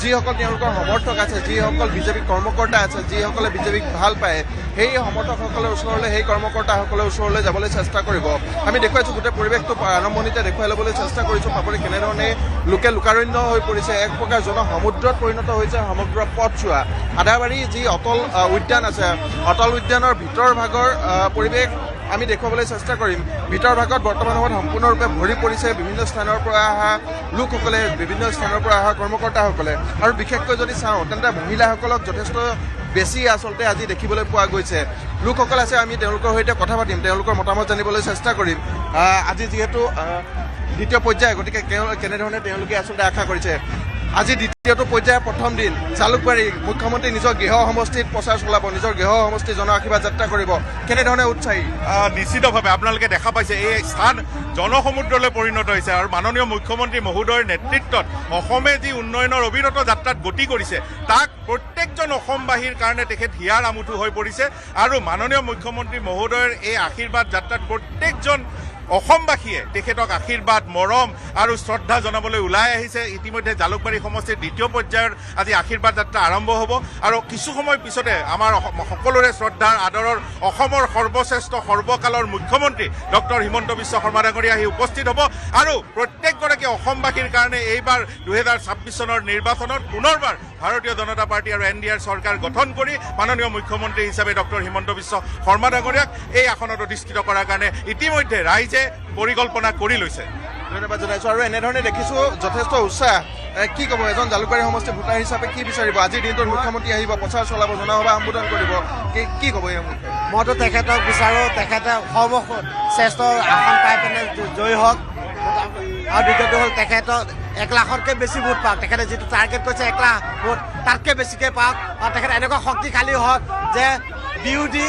যিসকল তেওঁলোকৰ সমৰ্থক আছে যিসকল বিজেপি কৰ্মকৰ্তা আছে যিসকলে বিজেপিক ভাল পায় সেই সমৰ্থকসকলৰ ওচৰলৈ সেই কৰ্মকৰ্তাসকলৰ ওচৰলৈ যাবলৈ চেষ্টা কৰিব আমি দেখুৱাইছোঁ গোটেই পৰিৱেশটো আৰম্ভণিতে দেখুৱাই ল'বলৈ চেষ্টা কৰিছোঁ পাপৰি কেনেধৰণে লোকে লোকাৰণ্য হৈ পৰিছে এক প্ৰকাৰ জনসমুদ্ৰত পৰিণত হৈছে সমগ্ৰ পথছোৱা আদাবাৰী যি অটল উদ্যান আছে অটল উদ্যানৰ ভিতৰ ভাগৰ পৰিৱেশ আমি দেখুৱাবলৈ চেষ্টা কৰিম ভিতৰ ভাগত বৰ্তমান সময়ত সম্পূৰ্ণৰূপে ভৰি পৰিছে বিভিন্ন স্থানৰ পৰা অহা লোকসকলে বিভিন্ন স্থানৰ পৰা অহা কৰ্মকৰ্তাসকলে আৰু বিশেষকৈ যদি চাওঁ তেন্তে মহিলাসকলক যথেষ্ট বেছি আচলতে আজি দেখিবলৈ পোৱা গৈছে লোকসকল আছে আমি তেওঁলোকৰ সৈতে কথা পাতিম তেওঁলোকৰ মতামত জানিবলৈ চেষ্টা কৰিম আজি যিহেতু দ্বিতীয় পৰ্যায় গতিকে কেনেধৰণে তেওঁলোকে আচলতে আশা কৰিছে আজি দ্বিতীয়টো পৰ্যায়ৰ প্ৰথম দিন জালুকবাৰী মুখ্যমন্ত্ৰী নিজৰ গৃহ সমষ্টিত প্ৰচাৰ চলাব নিজৰ গৃহ সমষ্টি জন আশীৰ্বাদ যাত্ৰা কৰিব কেনেধৰণে উৎসাহী নিশ্চিতভাৱে আপোনালোকে দেখা পাইছে এই স্থান জনসমুদ্ৰলৈ পৰিণত হৈছে আৰু মাননীয় মুখ্যমন্ত্ৰী মহোদয়ৰ নেতৃত্বত অসমে যি উন্নয়নৰ অবিৰত যাত্ৰাত গতি কৰিছে তাক প্ৰত্যেকজন অসমবাসীৰ কাৰণে তেখেত হিয়াৰ আমুঠু হৈ পৰিছে আৰু মাননীয় মুখ্যমন্ত্ৰী মহোদয়ৰ এই আশীৰ্বাদ যাত্ৰাত প্ৰত্যেকজন অসমবাসীয়ে তেখেতক আশীৰ্বাদ মৰম আৰু শ্ৰদ্ধা জনাবলৈ ওলাই আহিছে ইতিমধ্যে জালুকবাৰী সমষ্টিৰ দ্বিতীয় পৰ্যায়ৰ আজি আশীৰ্বাদ যাত্ৰা আৰম্ভ হ'ব আৰু কিছু সময় পিছতে আমাৰ সকলোৰে শ্ৰদ্ধাৰ আদৰৰ অসমৰ সৰ্বশ্ৰেষ্ঠ সৰ্বকালৰ মুখ্যমন্ত্ৰী ডক্টৰ হিমন্ত বিশ্ব শৰ্মা ডাঙৰীয়া আহি উপস্থিত হ'ব আৰু প্ৰত্যেকগৰাকী অসমবাসীৰ কাৰণে এইবাৰ 2026 চনৰ নিৰ্বাচনত পুনৰবাৰ ভাৰতীয় জনতা পাৰ্টি আৰু NDR চৰকাৰ গঠন কৰি মাননীয় মুখ্যমন্ত্ৰী হিচাপে ডক্টৰ হিমন্ত বিশ্ব শৰ্মা ডাঙৰীয়াক এই আসনত অধিষ্ঠিত কৰাৰ কাৰণে ইতিমধ্যে ৰাইজে পৰিকল্পনা কৰি লৈছে ধন্যবাদ জনাইছোঁ আৰু এনেধৰণে দেখিছোঁ যথেষ্ট উৎসাহ কি ক'ব এজন জালুকবাৰী সমষ্টি ভোটাৰ হিচাপে কি বিচাৰিব আজিৰ দিনটোত মুখ্যমন্ত্ৰী আহিব প্ৰচাৰ চলাব জনসভা সম্বোধন কৰিব কি ক'ব এই মইতো তেখেতক বিচাৰোঁ তেখেতে সৰ্বশ্ৰেষ্ঠ আসন পাই পিনে জয়ী হওক আৰু দ্বিতীয়টো হ'ল তেখেতক 1 লাখতকৈ বেছি ভোট পাওক তেখেতে যিটো টাৰ্গেট কৰিছে 1 লাখ ভোট তাতকৈ বেছিকৈ পাওক আৰু তেখেত এনেকুৱা শক্তিশালী হওক যে বিৰোধী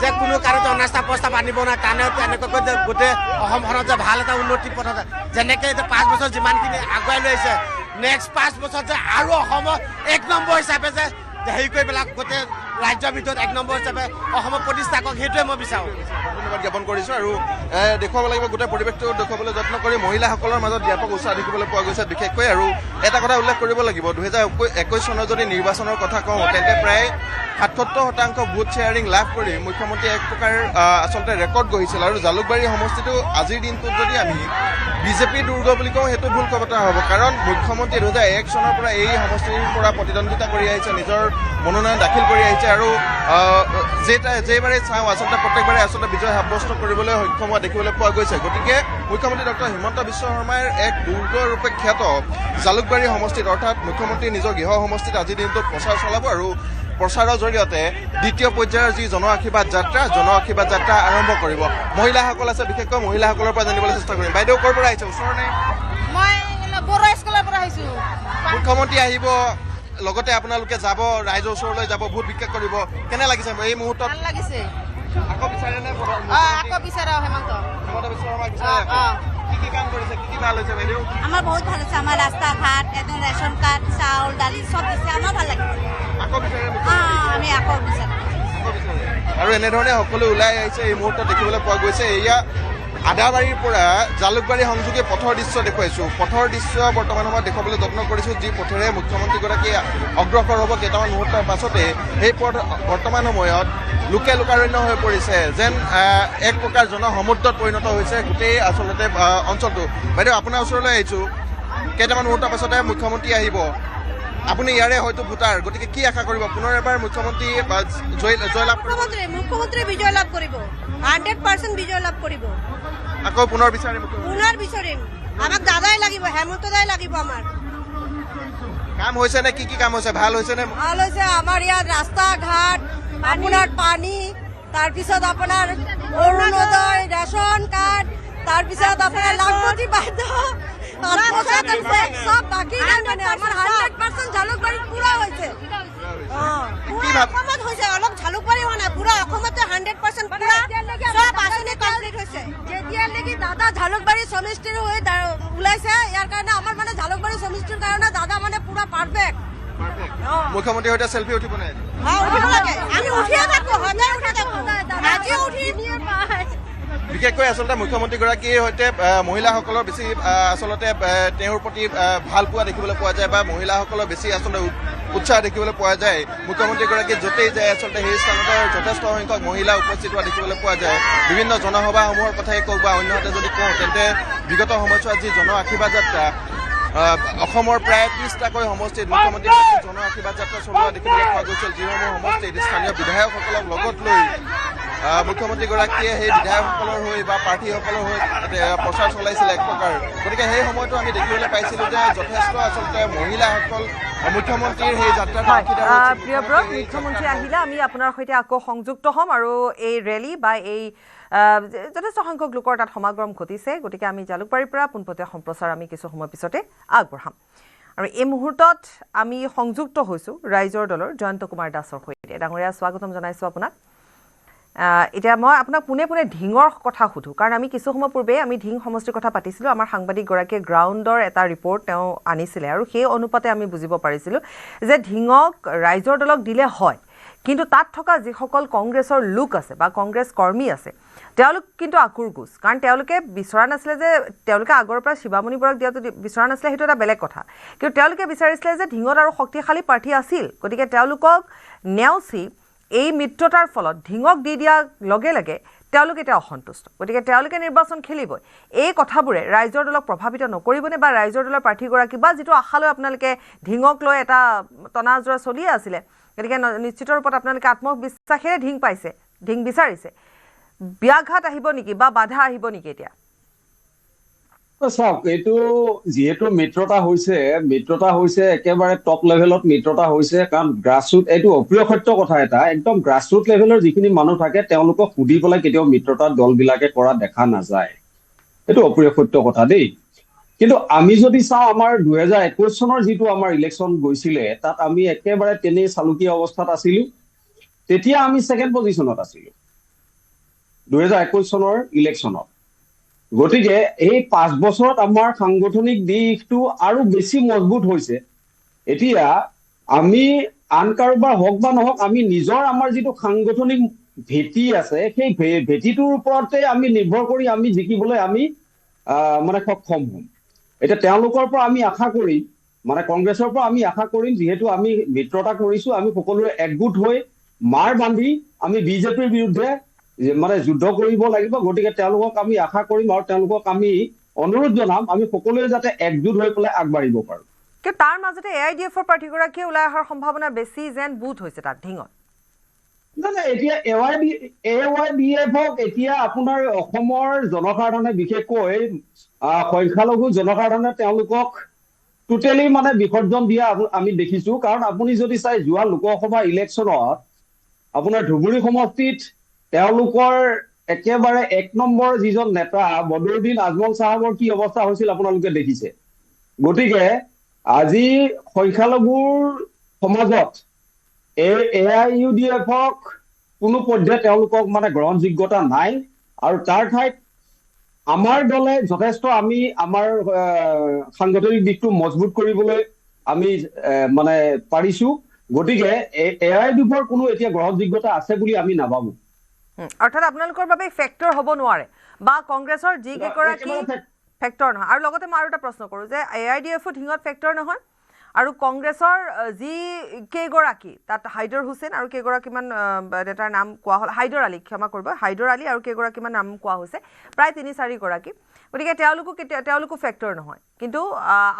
যে কোনো কাৰণত অনাস্থা প্ৰস্তাৱ আনিব নাই কাৰণে এনেকুৱাকৈ যে গোটেই অসমখনত যে ভাল এটা উন্নতি পথত যেনেকৈ এতিয়া 5 বছৰ যিমানখিনি আগুৱাই লৈ আহিছে নেক্সট 5 বছৰত যে আৰু অসমত 1 নম্বৰ হিচাপে যে হেৰি কৰি পেলাই গোটেই ৰাজ্যৰ ভিতৰত 1 নম্বৰ হিচাপে অসমৰ প্ৰতিষ্ঠা কৰক সেইটোৱে মই বিচাৰোঁ। ধন্যবাদ জ্ঞাপন কৰিছোঁ আৰু দেখুৱাব লাগিব গোটেই পৰিৱেশটো দেখুৱাবলৈ যত্ন কৰি মহিলাসকলৰ মাজত ব্যাপক উৎসাহ দেখিবলৈ পোৱা গৈছে বিশেষকৈ। আৰু এটা কথা উল্লেখ কৰিব লাগিব 2021 চনৰ যদি নিৰ্বাচনৰ কথা কওঁ তেন্তে প্ৰায় 77% ভোট শ্বেয়াৰিং লাভ কৰি মুখ্যমন্ত্ৰীয়ে এক প্ৰকাৰ আচলতে ৰেকৰ্ড গঢ়িছিল। আৰু জালুকবাৰী সমষ্টিটো আজিৰ দিনটোত যদি আমি বিজেপি দুৰ্গ বুলি কওঁ সেইটো ভুল কথা হ'ব, কাৰণ মুখ্যমন্ত্ৰী 2001 চনৰ পৰা এই সমষ্টিৰ পৰা প্ৰতিদ্বন্দ্বিতা কৰি আহিছে, নিজৰ মনোনয়ন দাখিল কৰি আহিছে আৰু যেইবাৰে চাওঁ আচলতে প্ৰত্যেকবাৰে আচলতে বিজয় সাব্যস্ত কৰিবলৈ সক্ষম হোৱা দেখিবলৈ পোৱা গৈছে। গতিকে মুখ্যমন্ত্ৰী ডক্টৰ হিমন্ত বিশ্ব শৰ্মাৰ এক দুৰ্গৰূপে খ্যাত জালুকবাৰী সমষ্টিত অৰ্থাৎ মুখ্যমন্ত্ৰী নিজৰ গৃহ সমষ্টিত আজিৰ দিনটোত প্ৰচাৰ চলাব আৰু প্ৰচাৰৰ জৰিয়তে দ্বিতীয় পৰ্যায়ৰ যি জন আশীৰ্বাদ যাত্ৰা আৰম্ভ কৰিব। মহিলাসকল আছে, বিশেষকৈ মহিলাসকলৰ পৰা জানিবলৈ চেষ্টা কৰিম। বাইদেউ ক'ৰ পৰা আহিছে? ওচৰতে মই বড়ো স্কুলৰ পৰা আহিছোঁ। মুখ্যমন্ত্ৰী আহিব, লগতে আপোনালোকে যাব ৰাইজৰ ওচৰলৈ যাব, ভোট বিক্ষেপ কৰিব, কেনে লাগিছে এই মুহূৰ্তত? ভাল লাগিছে। আকৌ বিচাৰেনে? আকৌ বিচাৰে হেমন্ত বিশ্ব শৰ্মাক বিচাৰে। কি কাম কৰিছে, কি ভাল হৈছে বাইদেউ? আমাৰ বহুত ভাল হৈছে। আমাৰ ৰাস্তা ঘাট, একদম ৰেচন কাৰ্ড, চাউল দালি চব দিছে, আমাৰ ভাল লাগিছে। আকৌ বিচাৰে? আমি আকৌ বিচাৰোঁ। আৰু এনেধৰণে সকলো ওলাই আহিছে এই মুহূৰ্তত দেখিবলৈ পোৱা গৈছে। এয়া আদাবাৰীৰ পৰা জালুকবাৰী সংযোগী পথৰ দৃশ্য দেখুৱাইছোঁ। পথৰ দৃশ্য বৰ্তমান সময়ত দেখুৱাবলৈ যত্ন কৰিছোঁ, যি পথেৰে মুখ্যমন্ত্ৰীগৰাকী অগ্ৰসৰ হ'ব কেইটামান মুহূৰ্তৰ পাছতে। সেই পথ বৰ্তমান সময়ত লোকে লোকাৰণ্য হৈ পৰিছে, যেন এক প্ৰকাৰ জনসমুদ্ৰত পৰিণত হৈছে গোটেই আচলতে অঞ্চলটো। বাইদেউ আপোনাৰ ওচৰলৈ আহিছোঁ, কেইটামান মুহূৰ্তৰ পাছতে মুখ্যমন্ত্ৰী আহিব, আপুনি ইয়াৰে হয়তো ভোটাৰ, গতিকে কি আশা কৰিব? পুনৰ এবাৰ মুখ্যমন্ত্ৰী জয়লাভ কৰিব? মুখ্যমন্ত্ৰী বিজয় লাভ কৰিব, 100% বিজয় লাভ কৰিব। আকৌ পুনৰ বিচাৰিম? পুনৰ বিচাৰিম। আমাক দাদাই লাগিব, হেমন্ত দাই লাগিব। আমাৰ কাম হৈছে নে? কি কাম হৈছে? ভাল হৈছে নে? ভাল হৈছে। আমাৰ ইয়াত ৰাস্তা ঘাট, আপোনাৰ পানী, তাৰপিছত আপোনাৰ অৰুণোদয়, ৰেচন কাৰ্ড, তাৰপিছত আপোনাৰ লাখপতি বাইদেউ সব বাকী নাই, মানে আমাৰ 100% জালুকবাৰীত পুৰা হৈছে। অসমত হৈছে, অলপ জালুকবাৰী হোৱা নাই, পুৰা অসমতে 100% পুৰা সব আঁচনি কমপ্লিট হৈছে। যেতিয়ালৈকে দাদা জালুকবাৰী সমষ্টিৰ হৈ ওলাইছে, ইয়াৰ কাৰণে আমাৰ মানে জালুকবাৰী সমষ্টিৰ কাৰণে দাদা মানে পুৰা পাৰফেক্ট। মুখ্যমন্ত্ৰীৰ সৈতে চেলফি উঠিব নাই? উঠিব লাগে, আমি উঠিয়ে থাকো, সদায় উঠি থাকো, আজিও উঠি বিশেষকৈ আচলতে মুখ্যমন্ত্ৰীগৰাকীৰ সৈতে মহিলাসকলৰ বেছি আচলতে তেওঁৰ প্ৰতি ভাল পোৱা দেখিবলৈ পোৱা যায়, বা মহিলাসকলৰ বেছি আচলতে উৎসাহ দেখিবলৈ পোৱা যায়। মুখ্যমন্ত্ৰীগৰাকী য'তেই যায় আচলতে সেই স্থানতে যথেষ্ট সংখ্যক মহিলা উপস্থিত হোৱা দেখিবলৈ পোৱা যায়। বিভিন্ন জনসভাসমূহৰ কথাই কওক বা অন্যহাতে যদি কওঁ তেন্তে বিগত সময়ছোৱাত যি জন আশীৰ্বাদ যাত্ৰা অসমৰ প্ৰায় 30টাকৈ সমষ্টিত মুখ্যমন্ত্ৰীগৰাকীৰ জন আশীৰ্বাদ যাত্ৰা চলোৱা দেখিবলৈ পোৱা গৈছিল, যিসমূহ সমষ্টিত স্থানীয় বিধায়কসকলক লগত লৈ মুখ্যমন্ত্ৰীগৰাকীয়ে সেই বিধায়কসকলৰ হৈ বা প্ৰাৰ্থীসকলৰ হৈ প্ৰচাৰ চলাইছিলে এক প্ৰকাৰ। গতিকে সেই সময়তো আমি দেখিবলৈ পাইছিলোঁ যে যথেষ্ট আচলতে মহিলাসকল মুখ্যমন্ত্ৰীৰ সেই যাত্ৰাত প্ৰিয়ব্ৰত মুখ্যমন্ত্ৰী আহিলে আমি আপোনাৰ সৈতে আকৌ সংযুক্ত হ'ম আৰু এই ৰেলী বা এই যথেষ্ট সংখ্যক লোকৰ তাত সমাগম ঘটিছে। গতিকে আমি জালুকবাৰীৰ পৰা পোনপটীয়া সম্প্ৰচাৰ আমি কিছু সময় পিছতে আগবঢ়াম। আৰু এই মুহূৰ্তত আমি সংযুক্ত হৈছোঁ ৰাইজৰ দলৰ জয়ন্ত কুমাৰ দাসৰ সৈতে। ডাঙৰীয়া স্বাগতম জনাইছোঁ আপোনাক। এতিয়া মই আপোনাক পোনে পোনে ঢিঙৰ কথা সুধোঁ, কাৰণ আমি কিছু সময় পূৰ্বে আমি ঢিং সমষ্টিৰ কথা পাতিছিলোঁ। আমাৰ সাংবাদিকগৰাকীয়ে গ্ৰাউণ্ডৰ এটা ৰিপৰ্ট তেওঁ আনিছিলে আৰু সেই অনুপাতে আমি বুজিব পাৰিছিলোঁ যে ঢিঙক ৰাইজৰ দলক দিলে হয়, কিন্তু তাত থকা যিসকল কংগ্ৰেছৰ লোক আছে বা কংগ্ৰেছ কৰ্মী আছে তেওঁলোক কিন্তু আকুৰগুজ, কাৰণ তেওঁলোকে বিচৰা নাছিলে যে তেওঁলোকে আগৰ পৰা শিৱামণি বৰাক দিয়াটো বিচৰা নাছিলে, সেইটো এটা বেলেগ কথা, কিন্তু তেওঁলোকে বিচাৰিছিলে যে ঢিঙত আৰু শক্তিশালী প্ৰাৰ্থী আছিল, গতিকে তেওঁলোকক নেওচি এই মিত্ৰতাৰ ফলত ঢিঙক দি দিয়াৰ লগে লগে তেওঁলোকে এতিয়া অসন্তুষ্ট, গতিকে তেওঁলোকে নিৰ্বাচন খেলিবই। এই কথাবোৰে ৰাইজৰ দলক প্ৰভাৱিত নকৰিবনে, বা ৰাইজৰ দলৰ প্ৰাৰ্থীগৰাকী বা যিটো আশালৈ আপোনালোকে ঢিঙক লৈ এটা টনা আজোৰা চলিয়ে আছিলে, গতিকে নিশ্চিত ৰূপত আপোনালোকে আত্মবিশ্বাসেৰে ঢিং পাইছে, ঢিং বিচাৰিছে, ব্যাঘাত আহিব নেকি বা বাধা আহিব নেকি এতিয়া? চাওক, এইটো যিহেতু মিত্ৰতা হৈছে একেবাৰে টপ লেভেলত মিত্ৰতা হৈছে, কাৰণ গ্ৰাছৰুট এইটো অপ্ৰিয় সত্য কথা এটা, একদম গ্ৰাছৰুট লেভেলৰ যিখিনি মানুহ থাকে তেওঁলোকক সুধি পেলাই কেতিয়াও মিত্ৰতা দলবিলাকে কৰা দেখা নাযায়, এইটো অপ্ৰিয় সত্য কথা দেই। কিন্তু আমি যদি চাওঁ আমাৰ 2021 চনৰ যিটো আমাৰ ইলেকশ্যন গৈছিলে তাত আমি একেবাৰে তেনেই চালুকীয়া অৱস্থাত আছিলো। তেতিয়া আমি ছেকেণ্ড পজিশ্যনত আছিলো 2021 চনৰ ইলেকশ্যনত গতিকে এই 5 বছৰত আমাৰ সাংগঠনিক দিশটো আৰু বেছি মজবুত হৈছে এতিয়া আমি আন কাৰোবাৰ হওক বা নহওক আমি নিজৰ আমাৰ যিটো সাংগঠনিক ভেটি আছে সেই ভেটিটোৰ ওপৰতে আমি নিৰ্ভৰ কৰি আমি জিকিবলৈ আমি মানে সক্ষম হ'ম এতিয়া তেওঁলোকৰ পৰা আমি আশা কৰিম মানে কংগ্ৰেছৰ পৰা আমি আশা কৰিম যিহেতু আমি মিত্ৰতা কৰিছো আমি সকলোৱে একগোট হৈ মাৰ বান্ধি আমি বিজেপিৰ বিৰুদ্ধে মানে যুদ্ধ কৰিব লাগিব গতিকে তেওঁলোকক আমি আশা কৰিম আৰু তেওঁলোকক আমি অনুৰোধ জনাম আমি সকলোৱে যাতে একজোট হৈ পেলাই আগবাঢ়িব পাৰো কিন্তু তাৰ মাজতে AIDFৰ প্ৰাৰ্থীগৰাকীয়ে ওলাই অহাৰ সম্ভাৱনা বেছি যেন বুধ হৈছে তাত ঢিঙত না এতিয়া AIDFক এতিয়া আপোনাৰ অসমৰ জনসাধাৰণে বিশেষকৈ সংখ্যালঘু জনসাধাৰণে তেওঁলোকক টোটেলি মানে বিসৰ্জন দিয়া আমি দেখিছো কাৰণ আপুনি যদি চাই যোৱা লোকসভা ইলেকশ্যনত আপোনাৰ ধুবুৰী সমষ্টিত তেওঁলোকৰ একেবাৰে 1 নম্বৰ যিজন নেতা বদৰুদ্দিন আজমল সাহেবৰ কি অৱস্থা হৈছিল আপোনালোকে দেখিছে গতিকে আজি সংখ্যালঘুৰ সমাজত AIUDFক কোনো পৰ্যায়ত তেওঁলোকক মানে গ্ৰহণযোগ্যতা নাই আৰু তাৰ ঠাইত আমাৰ দলে যথেষ্ট আমি আমাৰ সাংগঠনিক দিশটো মজবুত কৰিবলৈ আমি মানে পাৰিছো গতিকে AIUDFৰ কোনো এতিয়া গ্ৰহণযোগ্যতা আছে বুলি আমি নাভাবো অৰ্থাৎ আপোনালোকৰ বাবে ফেক্টৰ হ'ব নোৱাৰে বা কংগ্ৰেছৰ যি কেইগৰাকী ফেক্টৰ নহয় আৰু লগতে মই আৰু এটা প্ৰশ্ন কৰোঁ যে AIDFও ঢিঙত ফেক্টৰ নহয় আৰু কংগ্ৰেছৰ যি কেইগৰাকী তাত হাইদৰ হুছেইন আৰু কেইগৰাকীমান নেতাৰ নাম কোৱা হ'ল হাইদৰ আলী ক্ষমা কৰিব হাইদৰ আলী আৰু কেইগৰাকীমান নাম কোৱা হৈছে প্ৰায় 3-4 গৰাকী গতিকে তেওঁলোকো ফেক্টৰ নহয় কিন্তু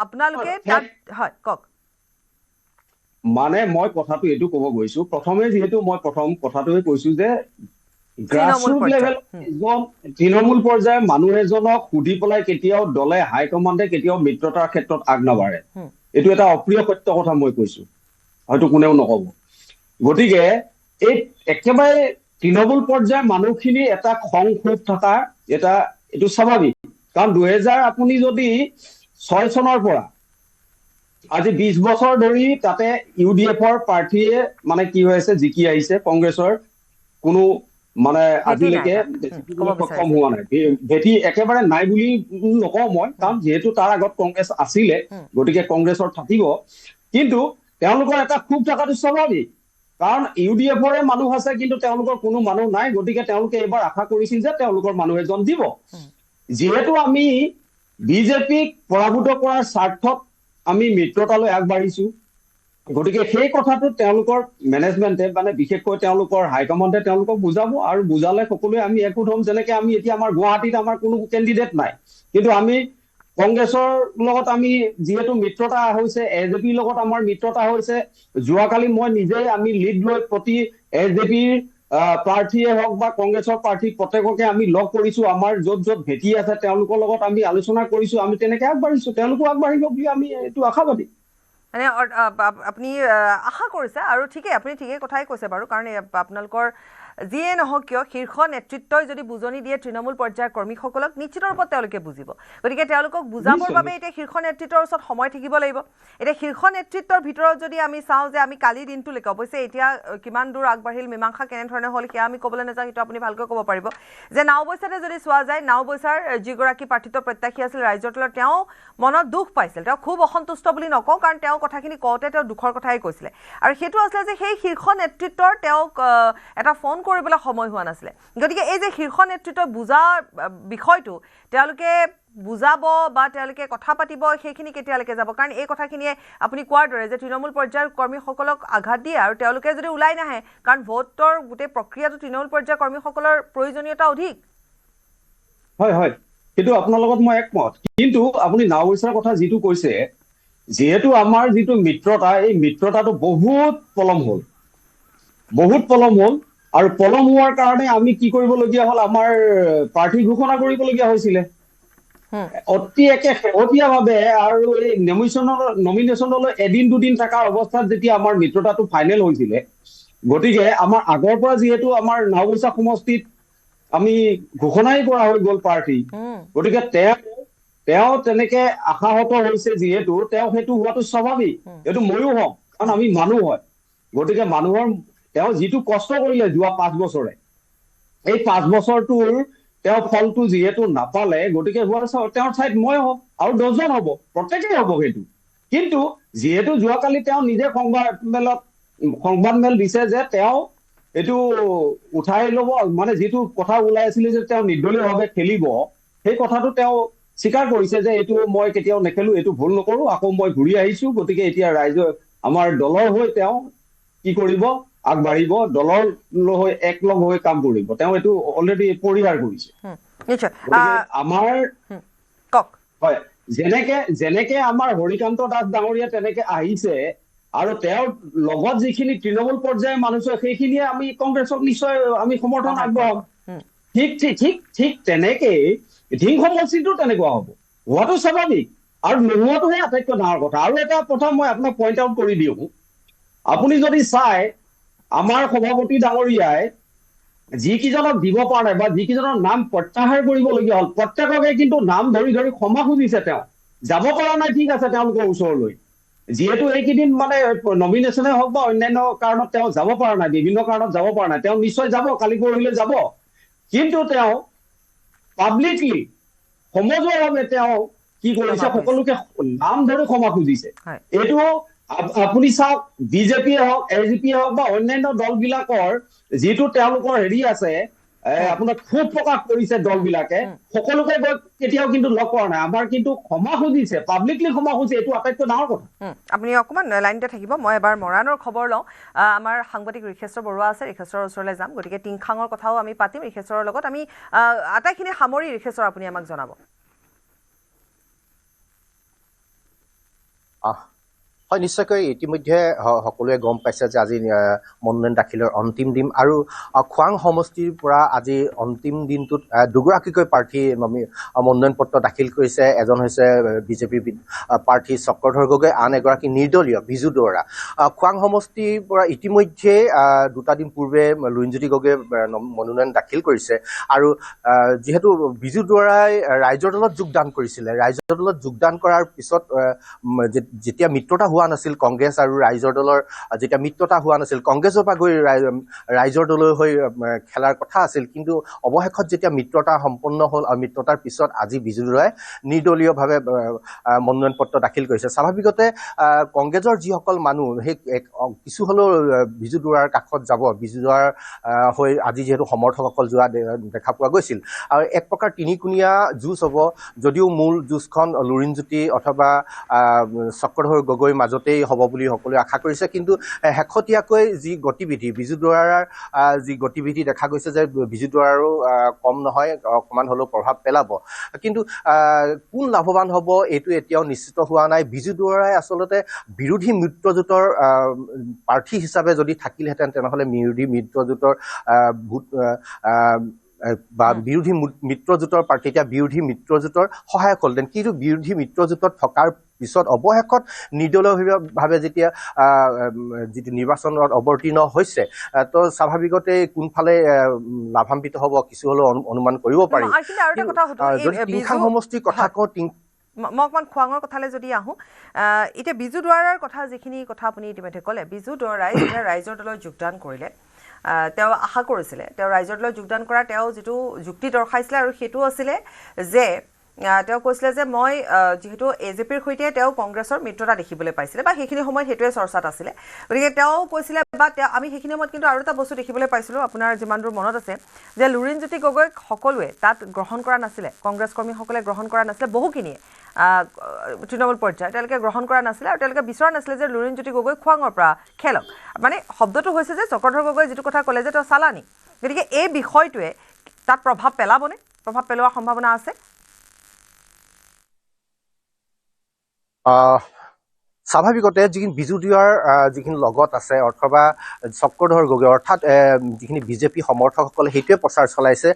আপোনালোকে তাত হয় কওক মানে মই কথাটো এইটো ক'ব গৈছো প্ৰথমে যিহেতু মই প্ৰথম কথাটোৱে কৈছো যে গ্ৰাছৰুট লেভেল তৃণমূল পৰ্যায়ৰ মানুহ এজনক সুধি পেলাই কেতিয়াও দলে হাইকমাণ্ডে কেতিয়াও মিত্ৰতাৰ ক্ষেত্ৰত আগ নাবাঢ়ে এইটো এটা অপ্ৰিয় সত্য কথা মই কৈছো হয়তো কোনেও নকব গতিকে এই একেবাৰে তৃণমূল পৰ্যায়ৰ মানুহখিনি এটা খং ক্ষোভ থকা এটা এইটো স্বাভাৱিক কাৰণ 2000 আপুনি যদি 6 চনৰ পৰা আজি 20 বছৰ ধৰি তাতে UDFৰ প্ৰাৰ্থীয়ে মানে কি হৈ আছে জিকি আহিছে কংগ্ৰেছৰ কোনো মানে আজিলৈকে সক্ষম হোৱা নাই ভেটি একেবাৰে নাই বুলি নকওঁ মই কাৰণ যিহেতু তাৰ আগত কংগ্ৰেছ আছিলে গতিকে কংগ্ৰেছৰ থাকিব কিন্তু তেওঁলোকৰ এটা খুব থকাটো স্বাভাৱিক কাৰণ UDFৰে মানুহ আছে কিন্তু তেওঁলোকৰ কোনো মানুহ নাই গতিকে তেওঁলোকে এবাৰ আশা কৰিছিল যে তেওঁলোকৰ মানুহ এজন দিব যেহেতু আমি বিজেপিক পৰাভূত কৰাৰ স্বাৰ্থত আমি মিত্ৰতালৈ আগবাঢ়িছো গতিকে সেই কথাটো তেওঁলোকৰ মেনেজমেণ্টে মানে বিশেষকৈ তেওঁলোকৰ হাইকমাণ্ডে তেওঁলোকক বুজাব আৰু বুজালে সকলোৱে আমি একগোট হ'ম যেনেকে আমি এতিয়া আমাৰ গুৱাহাটীত আমাৰ কোনো কেণ্ডিডেট নাই কিন্তু আমি কংগ্ৰেছৰ লগত আমি যিহেতু মিত্ৰতা হৈছে AJPৰ লগত আমাৰ মিত্ৰতা হৈছে যোৱাকালি মই নিজে আমি লিড লৈ প্ৰতি AJPৰ প্ৰাৰ্থীয়ে হওক বা কংগ্ৰেছৰ প্ৰাৰ্থী প্ৰত্যেককে আমি লগ কৰিছো আমাৰ য'ত য'ত ভেটি আছে তেওঁলোকৰ লগত আমি আলোচনা কৰিছো আমি তেনেকে আগবাঢ়িছো তেওঁলোকো আগবাঢ়িব বুলি আমি এইটো আশাবাদী মানে আপুনি আশা কৰিছে আৰু ঠিকেই আপুনি ঠিকেই কথাই কৈছে বাৰু কাৰণ আপোনালোকৰ যিয়ে নহওক কিয় শীৰ্ষ নেতৃত্বই যদি বুজনি দিয়ে তৃণমূল পৰ্যায়ৰ কৰ্মীসকলক নিশ্চিত ৰূপত তেওঁলোকে বুজিব গতিকে তেওঁলোকক বুজাবৰ বাবে এতিয়া শীৰ্ষ নেতৃত্বৰ ওচৰত সময় থাকিব লাগিব এতিয়া শীৰ্ষ নেতৃত্বৰ ভিতৰত যদি আমি চাওঁ যে আমি কালি দিনটোলৈকে অৱশ্যে এতিয়া কিমান দূৰ আগবাঢ়িল মীমাংসা কেনেধৰণে হ'ল সেয়া আমি ক'বলৈ নাযাওঁ সেইটো আপুনি ভালকৈ ক'ব পাৰিব যে নাওবৈচাতে যদি চোৱা যায় নাওবৈচাৰ যিগৰাকী প্ৰাৰ্থিত্ব প্ৰত্যাশী আছিল ৰাইজৰ তলত তেওঁ মনত দুখ পাইছিল তেওঁ খুব অসন্তুষ্ট বুলি নকওঁ কাৰণ তেওঁ কথাখিনি কওঁতে তেওঁ দুখৰ কথাই কৈছিলে আৰু সেইটো আছিলে যে সেই শীৰ্ষ নেতৃত্বৰ তেওঁক এটা ফোন কৰিবলৈ সময় হোৱা নাছিলে গতিকে এই যে শীৰ্ষ নেতৃত্বৰ বুজা বিষয়টো তেওঁলোকে বুজাব বা তেওঁলোকে কথা পাতিব সেইখিনি কেতিয়ালৈকে যাব কাৰণ এই কথাখিনিয়ে আপুনি কোৱাৰ দৰে যে তৃণমূল পৰ্যায়ৰ কৰ্মীসকলক আঘাত দিয়ে আৰু তেওঁলোকে যদি ওলাই নাহে কাৰণ ভোটৰ গোটেই প্ৰক্ৰিয়াটো তৃণমূল পৰ্যায়ৰ কৰ্মীসকলৰ প্ৰয়োজনীয়তা অধিক হয় হয় কিন্তু আপোনাৰ লগত মই একমত কিন্তু আপুনি নাওবৈচাৰ কথা যিটো কৈছে যিহেতু আমাৰ যিটো মিত্ৰতা এই মিত্ৰতাটো বহুত পলম হ'ল আৰু পলম হোৱাৰ কাৰণে আমি কি কৰিবলগীয়া হ'ল আমাৰ প্ৰাৰ্থী ঘোষণা কৰিবলগীয়া হৈছিলে অতি একে শেহতীয়াভাৱে আৰু এই নমিনেশ্যনলৈ এদিন দুদিন থকাৰ অৱস্থাত যেতিয়া আমাৰ মিত্ৰতাটো ফাইনেল হৈছিলে গতিকে আমাৰ আগৰ পৰা যিহেতু আমাৰ নাওবৈচা সমষ্টিত আমি ঘোষণাই কৰা হৈ গ'ল প্ৰাৰ্থী গতিকে তেওঁ তেনেকে আশাহত হৈছে যিহেতু তেওঁ সেইটো হোৱাটো স্বাভাৱিক এইটো ময়ো হওঁ কাৰণ আমি মানুহ হয় গতিকে মানুহৰ তেওঁ যিটো কষ্ট কৰিলে যোৱা 5 বছৰে, এই 5 বছৰটোৰ তেওঁ ফলটো যিহেতু নাপালে, গতিকে তেওঁৰ ঠাইত মই হওক আৰু 10জন হ'ব, প্ৰত্যেকেই হ'ব সেইটো। কিন্তু যিহেতু যোৱাকালি তেওঁ নিজে সংবাদমেল দিছে যে তেওঁ এইটো উঠাই ল'ব, মানে যিটো কথা ওলাই আছিলে যে তেওঁ নিৰ্দলীয়ভাৱে খেলিব, সেই কথাটো তেওঁ স্বীকাৰ কৰিছে যে এইটো মই কেতিয়াও নেখেলো, এইটো ভুল নকৰো, আকৌ মই ঘূৰি আহিছো, গতিকে এতিয়া ৰাইজৰ আমাৰ দলৰ হৈ তেওঁ কি কৰিব, আগবাঢ়িব, দলৰ হৈ একলগ হৈ কাম কৰিব, তেওঁ এইটো অলৰেডি পৰিহাৰ কৰিছে। নিশ্চয় আমাৰ কওক হয়, যেনেকে আমাৰ হৰিকান্ত দাস ডাঙৰীয়া তেনেকে আহিছে আৰু তেওঁৰ লগত যিখিনি তৃণমূল পৰ্যায়ৰ মানুহ আছে সেইখিনিয়ে আমি কংগ্ৰেছক নিশ্চয় আমি সমৰ্থন আগবঢ়াম। ঠিক তেনেকেই ধিং সমষ্টিটো তেনেকুৱা হ'ব, হোৱাটো স্বাভাৱিক আৰু নোহোৱাটোহে আটাইতকৈ ডাঙৰ কথা। আৰু এটা কথা মই আপোনাক পইণ্ট আউট কৰি দিওঁ, আপুনি যদি চাই আমাৰ সভাপতি ডাঙৰীয়াই যিকেইজনক দিব পৰা নাই বা যিকেইজনৰ নাম প্ৰত্যাহাৰ কৰিবলগীয়া হ'ল, প্ৰত্যেককে কিন্তু নাম ধৰি ধৰি ক্ষমা খুজিছে। তেওঁ যাব পৰা নাই, ঠিক আছে, তেওঁলোকৰ ওচৰলৈ, যিহেতু এইকেইদিন মানে নমিনেশ্যনে হওক বা অন্যান্য কাৰণত তেওঁ যাব পৰা নাই, বিভিন্ন কাৰণত যাব পৰা নাই, তেওঁ নিশ্চয় যাব, কালি পৰহিলৈ যাব। কিন্তু তেওঁ পাব্লিকলি সমজুৱাভাৱে তেওঁ কি কৰিছে, সকলোকে নাম ধৰি ক্ষমা খুজিছে। এইটো আপুনি চাওক, বিজেপিয়ে হওক, এজিপিয়ে হওক বা অন্যান্য দলবিলাকৰ যিটো তেওঁলোকৰ হেৰি আছে, আপোনাৰ ক্ষোভ প্ৰকাশ কৰিছে দলবিলাকে, সকলোকে গৈ কেতিয়াও কিন্তু লগ কৰা নাই। আমাৰ কিন্তু ক্ষমা খুজিছে, পাব্লিকলি ক্ষমা খুজিছে, এইটো আটাইতকৈ ডাঙৰ কথা। আপুনি অকণমান লাইনতে থাকিব, মই এবাৰ মৰাণৰ খবৰ লওঁ। আমাৰ সাংবাদিক ঋষেশ্বৰ বৰুৱা আছে, ঋষেশ্বৰৰ ওচৰলৈ যাম, গতিকে টিংখাঙৰ কথাও আমি পাতিম ঋষেশ্বৰৰ লগত। আমি আটাইখিনি সামৰি ঋষেশ্বৰ আপুনি আমাক জনাব। হয়, নিশ্চয়কৈ ইতিমধ্যে সকলোৱে গম পাইছে যে আজি মনোনয়ন দাখিলৰ অন্তিম দিন আৰু খোৱাং সমষ্টিৰ পৰা আজি অন্তিম দিনটোত দুগৰাকীকৈ প্ৰাৰ্থী মনোনয়ন পত্ৰ দাখিল কৰিছে। এজন হৈছে বিজেপি প্ৰাৰ্থী চক্ৰধৰ গগৈ, আন এগৰাকী নিৰ্দলীয় বিজু দুৱৰা। খোৱাং সমষ্টিৰ পৰা ইতিমধ্যে 2টা দিন পূৰ্বে লুৰিণজ্যোতি গগৈয়ে মনোনয়ন দাখিল কৰিছে। আৰু যিহেতু বিজু দুৱৰাই ৰাইজৰ দলত যোগদান কৰিছিলে, ৰাইজৰ দলত যোগদান কৰাৰ পিছত যেতিয়া মিত্ৰতা হোৱা নাছিল, কংগ্ৰেছ আৰু ৰাইজৰ দলৰ যেতিয়া মিত্ৰতা হোৱা নাছিল, কংগ্ৰেছৰ পৰা গৈ ৰাইজৰ দলৰ হৈ খেলাৰ কথা আছিল, কিন্তু অৱশেষত যেতিয়া মিত্ৰতা সম্পন্ন হ'ল আৰু মিত্ৰতাৰ পিছত আজি বিজু দুৱৰাই নিৰ্দলীয়ভাৱে মনোনয়ন পত্ৰ দাখিল কৰিছে। স্বাভাৱিকতে কংগ্ৰেছৰ যিসকল মানুহ সেই কিছু হ'লেও বিজু দুৱৰাৰ কাষত যাব, বিজু দুৱৰাৰ হৈ আজি যিহেতু সমৰ্থকসকল যোৱা দেখা পোৱা গৈছিল। আৰু এক প্ৰকাৰ তিনিকুণীয়া যুঁজ হ'ব, যদিও মূল যুঁজখন লুৰিণজ্যোতি অথবা চক্ৰধৰ গগৈৰ মাজতেই হ'ব বুলি সকলোৱে আশা কৰিছে। কিন্তু শেহতীয়াকৈ যি গতিবিধি, বিজু দুৱৰাৰ যি গতিবিধি দেখা গৈছে যে বিজু দুৱৰাৰো কম নহয়, অকণমান হ'লেও প্ৰভাৱ পেলাব। কিন্তু কোন লাভৱান হ'ব এইটো এতিয়াও নিশ্চিত হোৱা নাই। বিজু দুৱৰাই আচলতে বিৰোধী মিত্ৰজোঁটৰ প্ৰাৰ্থী হিচাপে যদি থাকিলহেঁতেন, তেনেহ'লে বিৰোধী মিত্ৰজোঁটৰ ভোট বা বিৰোধী মিত্ৰজোঁটৰ প্ৰাৰ্থী এতিয়া বিৰোধী মিত্ৰজোঁটৰ সহায়ক হ'লহেঁতেন। কিন্তু বিৰোধী মিত্ৰজোঁটত থকাৰ পিছত অৱশেষত নিৰ্দলীয়ভাৱে যেতিয়া যিটো নিৰ্বাচনত অৱতীৰ্ণ হৈছে, তো স্বাভাৱিকতে কোনফালে লাভান্বিত হ'ব কিছু হ'লেও অনুমান কৰিব পাৰি। যদি টিংখাং সমষ্টিৰ কথা কওঁ, মই অকণমান খোৱাঙৰ কথালৈ যদি আহোঁ, এতিয়া বিজু দুৱৰাৰ কথা যিখিনি কথা আপুনি ইতিমধ্যে ক'লে, বিজু দুৱৰাই যেতিয়া ৰাইজৰ দলত যোগদান কৰিলে, তেওঁ আশা কৰিছিলে, তেওঁ ৰাইজৰ দলত যোগদান কৰা তেওঁ যিটো যুক্তি দৰ্শাইছিলে আৰু সেইটো আছিলে যে তেওঁ কৈছিলে যে মই যিহেতু এজেপিৰ সৈতে তেওঁ কংগ্ৰেছৰ মিত্ৰতা দেখিবলৈ পাইছিলে বা সেইখিনি সময়ত সেইটোৱে চৰ্চাত আছিলে, গতিকে তেওঁ কৈছিলে বা আমি সেইখিনি সময়ত কিন্তু আৰু এটা বস্তু দেখিবলৈ পাইছিলোঁ, আপোনাৰ যিমান দূৰ মনত আছে, যে লুৰিণজ্যোতি গগৈক সকলোৱে তাত গ্ৰহণ কৰা নাছিলে, কংগ্ৰেছ কৰ্মীসকলে গ্ৰহণ কৰা নাছিলে, বহুখিনিয়ে তৃণমূল পৰ্যায়ত তেওঁলোকে গ্ৰহণ কৰা নাছিলে আৰু তেওঁলোকে বিচৰা নাছিলে যে লুৰিণজ্যোতি গগৈ খোৱাঙৰ পৰা খেলক। মানে শব্দটো হৈছে যে চক্ৰধৰ গগৈ যিটো কথা ক'লে যে তেওঁ চালানি, গতিকে এই বিষয়টোৱে তাত প্ৰভাৱ পেলাবনে, প্ৰভাৱ পেলোৱাৰ সম্ভাৱনা আছে? স্বাভাৱিকতে যিখিনি বিজু দুৱৰাৰ যিখিনি লগত আছে অথবা চক্ৰধৰ গগৈ অৰ্থাৎ যিখিনি বিজেপি সমৰ্থকসকলে সেইটোৱে প্ৰচাৰ চলাইছে,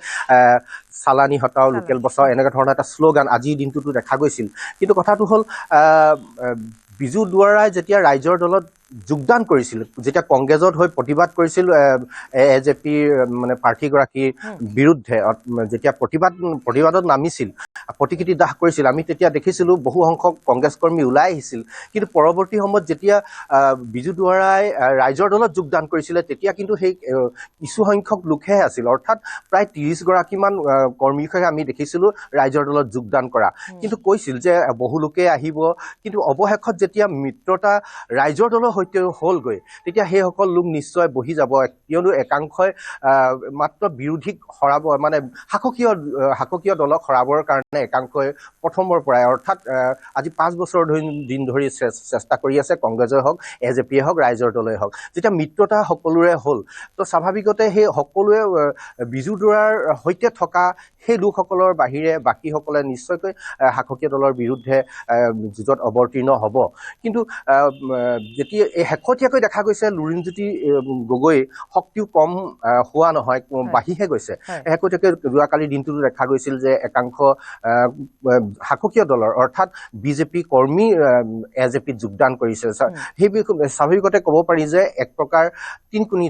চালানী হটাও লোকেল বচাও এনেকুৱা ধৰণৰ এটা শ্লোগান আজিৰ দিনটোতো দেখা গৈছিল। কিন্তু কথাটো হ'ল বিজু দুৱৰাই যেতিয়া ৰাইজৰ দলত যোগদান কৰিছিল যেতিয়া কংগ্ৰেছত হৈ প্ৰতিবাদ কৰিছিল এজেপিৰ মানে প্ৰাৰ্থীগৰাকীৰ বিৰুদ্ধে যেতিয়া প্ৰতিবাদত নামিছিল প্ৰতিকৃতি দাহ কৰিছিল আমি তেতিয়া দেখিছিলোঁ বহু সংখ্যক কংগ্ৰেছ কৰ্মী ওলাই আহিছিল কিন্তু পৰৱৰ্তী সময়ত যেতিয়া বিজু দুৱাৰাই ৰাইজৰ দলত যোগদান কৰিছিলে তেতিয়া কিন্তু সেই কিছু সংখ্যক লোকহে আছিল অৰ্থাৎ প্ৰায় 30 গৰাকীমান কৰ্মীকে আমি দেখিছিলোঁ ৰাইজৰ দলত যোগদান কৰা কিন্তু কৈছিল যে বহু লোকে আহিব কিন্তু অৱশেষত যেতিয়া মিত্ৰতা ৰাইজৰ দলৰ সৈতে হ'লগৈ তেতিয়া সেইসকল লোক নিশ্চয় বহি যাব কিয়নো একাংশই মাত্ৰ বিৰোধীক হৰাব মানে শাসকীয় দলক হৰাবৰ কাৰণে একাংশই প্ৰথমৰ পৰাই অৰ্থাৎ আজি 5 বছৰ দিন ধৰি চেষ্টা কৰি আছে কংগ্ৰেছই হওক এজেপিয়ে হওক ৰাইজৰ দলেই হওক যেতিয়া মিত্ৰতা সকলোৰে হ'ল তো স্বাভাৱিকতে সেই সকলোৱে বিজু দুৱাৰাৰ সৈতে থকা সেই লোকসকলৰ বাহিৰে বাকীসকলে নিশ্চয়কৈ শাসকীয় দলৰ বিৰুদ্ধে যুঁজত অৱতীৰ্ণ হ'ব কিন্তু যেতিয়া এই শেহতীয়াকৈ দেখা গৈছে লুৰিণজ্যোতি গগৈ শক্তিও কম হোৱা নহয় বাঢ়িহে গৈছে শেহতীয়াকৈ যোৱাকালি দিনটোতো দেখা গৈছিল যে একাংশ শাসকীয় দলৰ অৰ্থাৎ বিজেপি কৰ্মী এজেপিত যোগদান কৰিছে সেই স্বাভাৱিকতে ক'ব পাৰি যে এক প্ৰকাৰ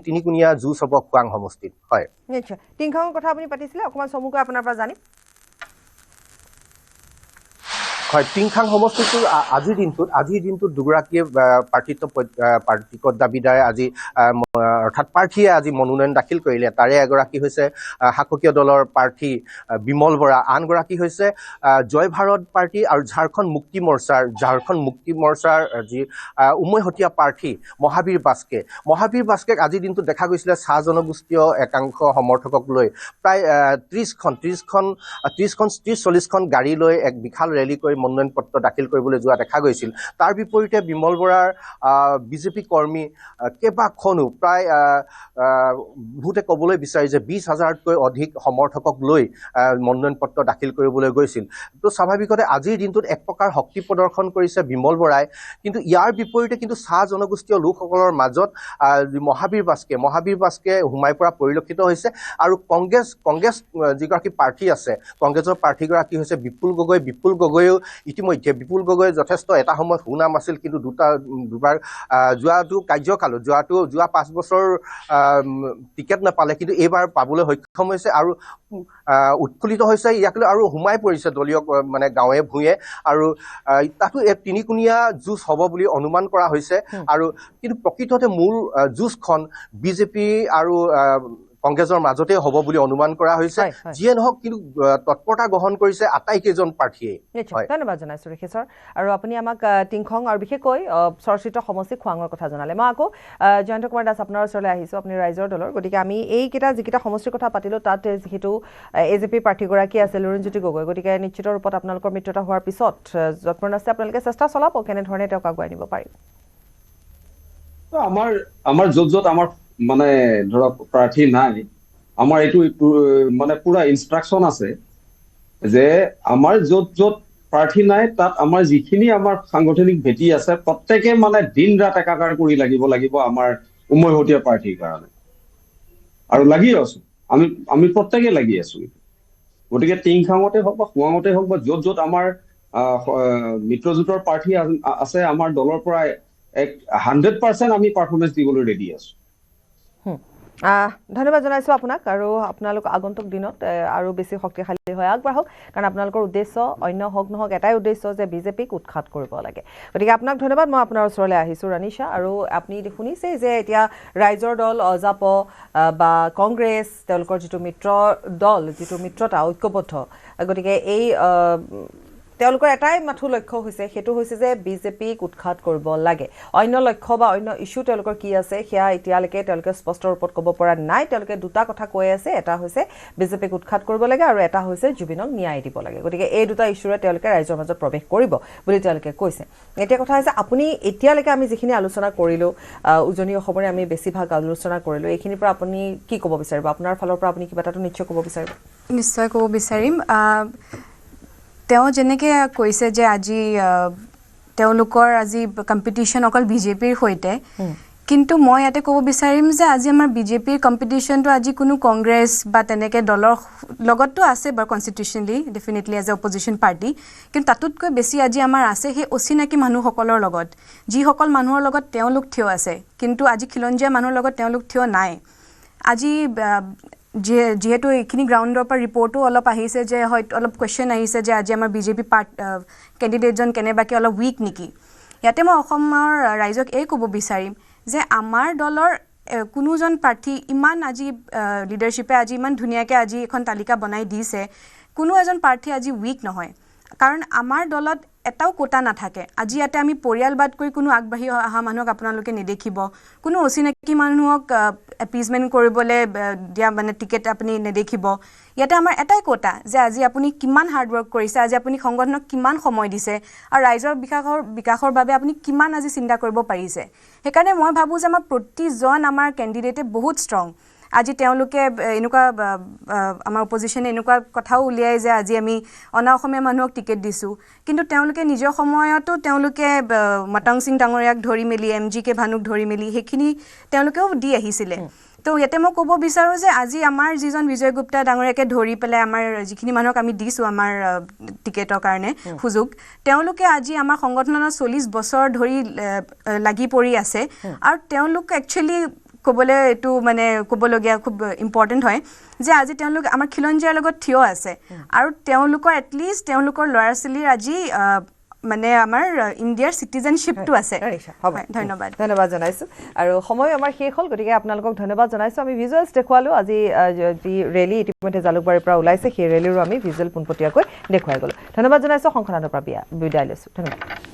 তিনিকুণীয়া যুঁজ হ'ব খোৱাং সমষ্টিত হয় নিশ্চয় টিংখাঙৰ কথা আপুনি পাতিছিলে অকণমান চমুকৈ আপোনাৰ পৰা জানিম হয় টিংখাং সমষ্টিটোৰ আজিৰ দিনটোত দুগৰাকীয়ে পাৰ্টিকত দাবীদাৰে আজি অৰ্থাৎ প্ৰাৰ্থীয়ে আজি মনোনয়ন দাখিল কৰিলে তাৰে এগৰাকী হৈছে শাসকীয় দলৰ প্ৰাৰ্থী বিমল বৰা আনগৰাকী হৈছে জয় ভাৰত পাৰ্টি আৰু ঝাৰখণ্ড মুক্তি মৰ্চাৰ যি উমৈহতীয়া প্ৰাৰ্থী মহাবীৰ বাস্কেক আজিৰ দিনটোত দেখা গৈছিলে চাহ জনগোষ্ঠীয় একাংশ সমৰ্থকক লৈ প্ৰায় 30-40খন গাড়ী লৈ এক বিশাল ৰেলী কৰি মনোনয়ন পত্ৰ দাখিল কৰিবলৈ যোৱা দেখা গৈছিল তাৰ বিপৰীতে বিমল বৰাৰ বিজেপি কৰ্মী কেইবাখনো প্ৰায় বহুতে ক'বলৈ বিচাৰি যে 20,000তকৈ অধিক সমৰ্থকক লৈ মনোনয়ন পত্ৰ দাখিল কৰিবলৈ গৈছিল তো স্বাভাৱিকতে আজিৰ দিনটোত এক প্ৰকাৰ শক্তি প্ৰদৰ্শন কৰিছে বিমল বৰাই কিন্তু ইয়াৰ বিপৰীতে কিন্তু চাহ জনগোষ্ঠীয় লোকসকলৰ মাজত মহাবীৰ বাস্কে সোমাই পৰা পৰিলক্ষিত হৈছে আৰু কংগ্ৰেছ যিগৰাকী প্ৰাৰ্থী আছে কংগ্ৰেছৰ প্ৰাৰ্থীগৰাকী হৈছে বিপুল গগৈও ইতিমধ্যে বিপুল গগৈ যথেষ্ট এটা সময়ত সুনাম আছিল কিন্তু দুবাৰ যোৱা 5 বছৰ টিকেট নাপালে কিন্তু এইবাৰ পাবলৈ সক্ষম হৈছে আৰু উৎফুল্লিত হৈছে ইয়াক লৈ আৰু সোমাই পৰিছে দলীয় মানে গাঁৱে ভূঞে আৰু তাতো এক তিনিকুণীয়া যুঁজ হ'ব বুলি অনুমান কৰা হৈছে আৰু কিন্তু প্ৰকৃততে মূল যুঁজখন বিজেপি আৰু কংগ্ৰেছৰ মাজতে হ'ব বুলি অনুমান কৰা হৈছে যিয়ে নহওক কিন্তু তৎপৰতা গ্ৰহণ কৰিছে আটাইকেইজন প্ৰাৰ্থীয়ে ধন্যবাদ জনাইছোঁ ঋষেশ্বৰ আৰু আপুনি আমাক টিংখং আৰু বিশেষকৈ চৰ্চিত সমষ্টি খোৱাঙৰ কথা জনালে মই আকৌ জয়ন্ত কুমাৰ দাস আপোনাৰ ওচৰলৈ আহিছোঁ আপুনি ৰাইজৰ দলৰ গতিকে আমি যিকেইটা সমষ্টিৰ কথা পাতিলোঁ তাত যিহেতু এজেপি প্ৰাৰ্থীগৰাকী আছে লুৰিণজ্যোতি গগৈ গতিকে নিশ্চিত ৰূপত আপোনালোকৰ মিত্ৰতা হোৱাৰ পিছত যৎপৰ আছে আপোনালোকে চেষ্টা চলাব কেনেধৰণে তেওঁক আগুৱাই নিব পাৰি আমাৰ য'ত আমাৰ মানে ধৰক প্ৰাৰ্থী নাই আমাৰ এইটো মানে পুৰা ইনষ্ট্ৰাকশ্যন আছে যে আমাৰ য'ত প্ৰাৰ্থী নাই তাত আমাৰ যিখিনি আমাৰ সাংগঠনিক ভেটি আছে প্ৰত্যেকে মানে দিন ৰাত একাকাৰ কৰি লাগিব আমাৰ উমৈহতীয়া প্ৰাৰ্থীৰ কাৰণে আৰু লাগি আছো আমি প্ৰত্যেকে লাগি আছো গতিকে টিংখাঙতে হওক বা খোৱাঙতে হওক বা য'ত আমাৰ মিত্ৰজোঁটৰ প্ৰাৰ্থী আছে আমাৰ দলৰ পৰা 100% আমি পাৰফৰ্মেঞ্চ দিবলৈ ৰেডি আছো ধন্যবাদ জনাইছোঁ আপোনাক আৰু আপোনালোক আগন্তুক দিনত আৰু বেছি শক্তিশালী হৈ আগবাঢ়ক কাৰণ আপোনালোকৰ উদ্দেশ্য অন্য হওক নহওক এটাই উদ্দেশ্য যে বিজেপিক উৎখাত কৰিব লাগে গতিকে আপোনাক ধন্যবাদ মই আপোনাৰ ওচৰলৈ আহিছোঁ ৰাণীশা আৰু আপুনি শুনিছেই যে এতিয়া ৰাইজৰ দল অজাপ বা কংগ্ৰেছ তেওঁলোকৰ যিটো মিত্ৰতা ঐক্যবদ্ধ গতিকে এই তেওঁলোকৰ এটাই মাথো লক্ষ্য হৈছে সেইটো হৈছে যে বিজেপিক উৎখাত কৰিব লাগে অন্য লক্ষ্য বা অন্য ইস্যু তেওঁলোকৰ কি আছে সেয়া এতিয়ালৈকে তেওঁলোকে স্পষ্ট ৰূপত ক'ব পৰা নাই তেওঁলোকে দুটা কথা কৈ আছে এটা হৈছে বিজেপিক উৎখাত কৰিব লাগে আৰু এটা হৈছে জুবিনক ন্যায় দিব লাগে গতিকে এই দুটা ইস্যুৰে তেওঁলোকে ৰাইজৰ মাজত প্ৰৱেশ কৰিব বুলি তেওঁলোকে কৈছে এতিয়া কথা হৈছে আপুনি এতিয়ালৈকে আমি যিখিনি আলোচনা কৰিলোঁ উজনি অসমৰে আমি বেছিভাগ আলোচনা কৰিলোঁ এইখিনিৰ পৰা আপুনি কি ক'ব বিচাৰিব আপোনাৰ ফালৰ পৰা আপুনি কিবা এটাতো নিশ্চয় ক'ব বিচাৰিব নিশ্চয় ক'ব বিচাৰিম তেওঁ যেনেকৈ কৈছে যে আজি তেওঁলোকৰ আজি কম্পিটিশ্যন অকল বিজেপিৰ সৈতে কিন্তু মই ইয়াতে ক'ব বিচাৰিম যে আজি আমাৰ বিজেপিৰ কম্পিটিশ্যনটো আজি কোনো কংগ্ৰেছ বা তেনেকৈ দলৰ লগততো আছে বাৰু constitutionally definitely as a opposition party কিন্তু তাতোতকৈ বেছি আজি আমাৰ আছে সেই অচিনাকি মানুহসকলৰ লগত যিসকল মানুহৰ লগত তেওঁলোক থিয় আছে কিন্তু আজি খিলঞ্জীয়া মানুহৰ লগত তেওঁলোক থিয় নাই আজি যিহেতু এইখিনি গ্ৰাউণ্ডৰ পৰা ৰিপৰ্টো অলপ আহিছে যে হয়তো অলপ কুৱেশ্যন আহিছে যে আজি আমাৰ বিজেপি কেণ্ডিডেটজন কেনেবাকৈ অলপ উইক নেকি ইয়াতে মই অসমৰ ৰাইজক এই ক'ব বিচাৰিম যে আমাৰ দলৰ কোনোজন প্ৰাৰ্থী ইমান আজি লিডাৰশ্বিপে আজি ইমান ধুনীয়াকৈ আজি এখন তালিকা বনাই দিছে কোনো এজন প্ৰাৰ্থী আজি উইক নহয় কাৰণ আমাৰ দলত এটাও কোটা নাথাকে আজি ইয়াতে আমি পৰিয়ালবাদ কৰি কোনো আগবাঢ়ি অহা মানুহক আপোনালোকে নেদেখিব কোনো অচিনাকি মানুহক এপিজমেণ্ট কৰিবলৈ দিয়া মানে টিকেট আপুনি নেদেখিব ইয়াতে আমাৰ এটাই কোটা যে আজি আপুনি কিমান হাৰ্ড ৱৰ্ক কৰিছে আজি আপুনি সংগঠনক কিমান সময় দিছে আৰু ৰাইজৰ বিকাশৰ বাবে আপুনি কিমান আজি চিন্তা কৰিব পাৰিছে সেইকাৰণে মই ভাবোঁ যে আমাৰ প্ৰতিজন আমাৰ কেণ্ডিডেটে বহুত ষ্ট্ৰং আজি তেওঁলোকে এনেকুৱা আমাৰ অপজিশ্যনে এনেকুৱা কথাও উলিয়াই যে আজি আমি অনা অসমীয়া মানুহক টিকেট দিছোঁ কিন্তু তেওঁলোকে নিজৰ সময়তো তেওঁলোকে মটং সিং ডাঙৰীয়াক ধৰি মেলি MGK ভানুক ধৰি মেলি সেইখিনি তেওঁলোকেও দি আহিছিলে তো ইয়াতে মই ক'ব বিচাৰোঁ যে আজি আমাৰ যিজন বিজয় গুপ্তা ডাঙৰীয়াকে ধৰি পেলাই আমাৰ যিখিনি মানুহক আমি দিছোঁ আমাৰ টিকেটৰ কাৰণে সুযোগ তেওঁলোকে আজি আমাৰ সংগঠনত 40 বছৰ ধৰি লাগি পৰি আছে আৰু তেওঁলোক একচুৱেলি ক'বলৈ এইটো মানে ক'বলগীয়া খুব ইম্পৰ্টেণ্ট হয় যে আজি তেওঁলোক আমাৰ খিলঞ্জীয়াৰ লগত থিয় আছে আৰু তেওঁলোকৰ এটলিষ্ট তেওঁলোকৰ ল'ৰা ছোৱালীৰ আজি মানে আমাৰ ইণ্ডিয়াৰ চিটিজেনশ্বিপটো আছে ধন্যবাদ জনাইছোঁ আৰু সময় আমাৰ শেষ হ'ল গতিকে আপোনালোকক ধন্যবাদ জনাইছোঁ আমি ভিজুৱেলছ দেখুৱালোঁ আজি যি ৰেলী ইতিমধ্যে জালুকবাৰীৰ পৰা ওলাইছে সেই ৰেলীৰো আমি ভিজুৱেল পোনপটীয়াকৈ দেখুৱাই গ'লোঁ ধন্যবাদ জনাইছোঁ সংসদৰ পৰা বিদায় লৈছোঁ ধন্যবাদ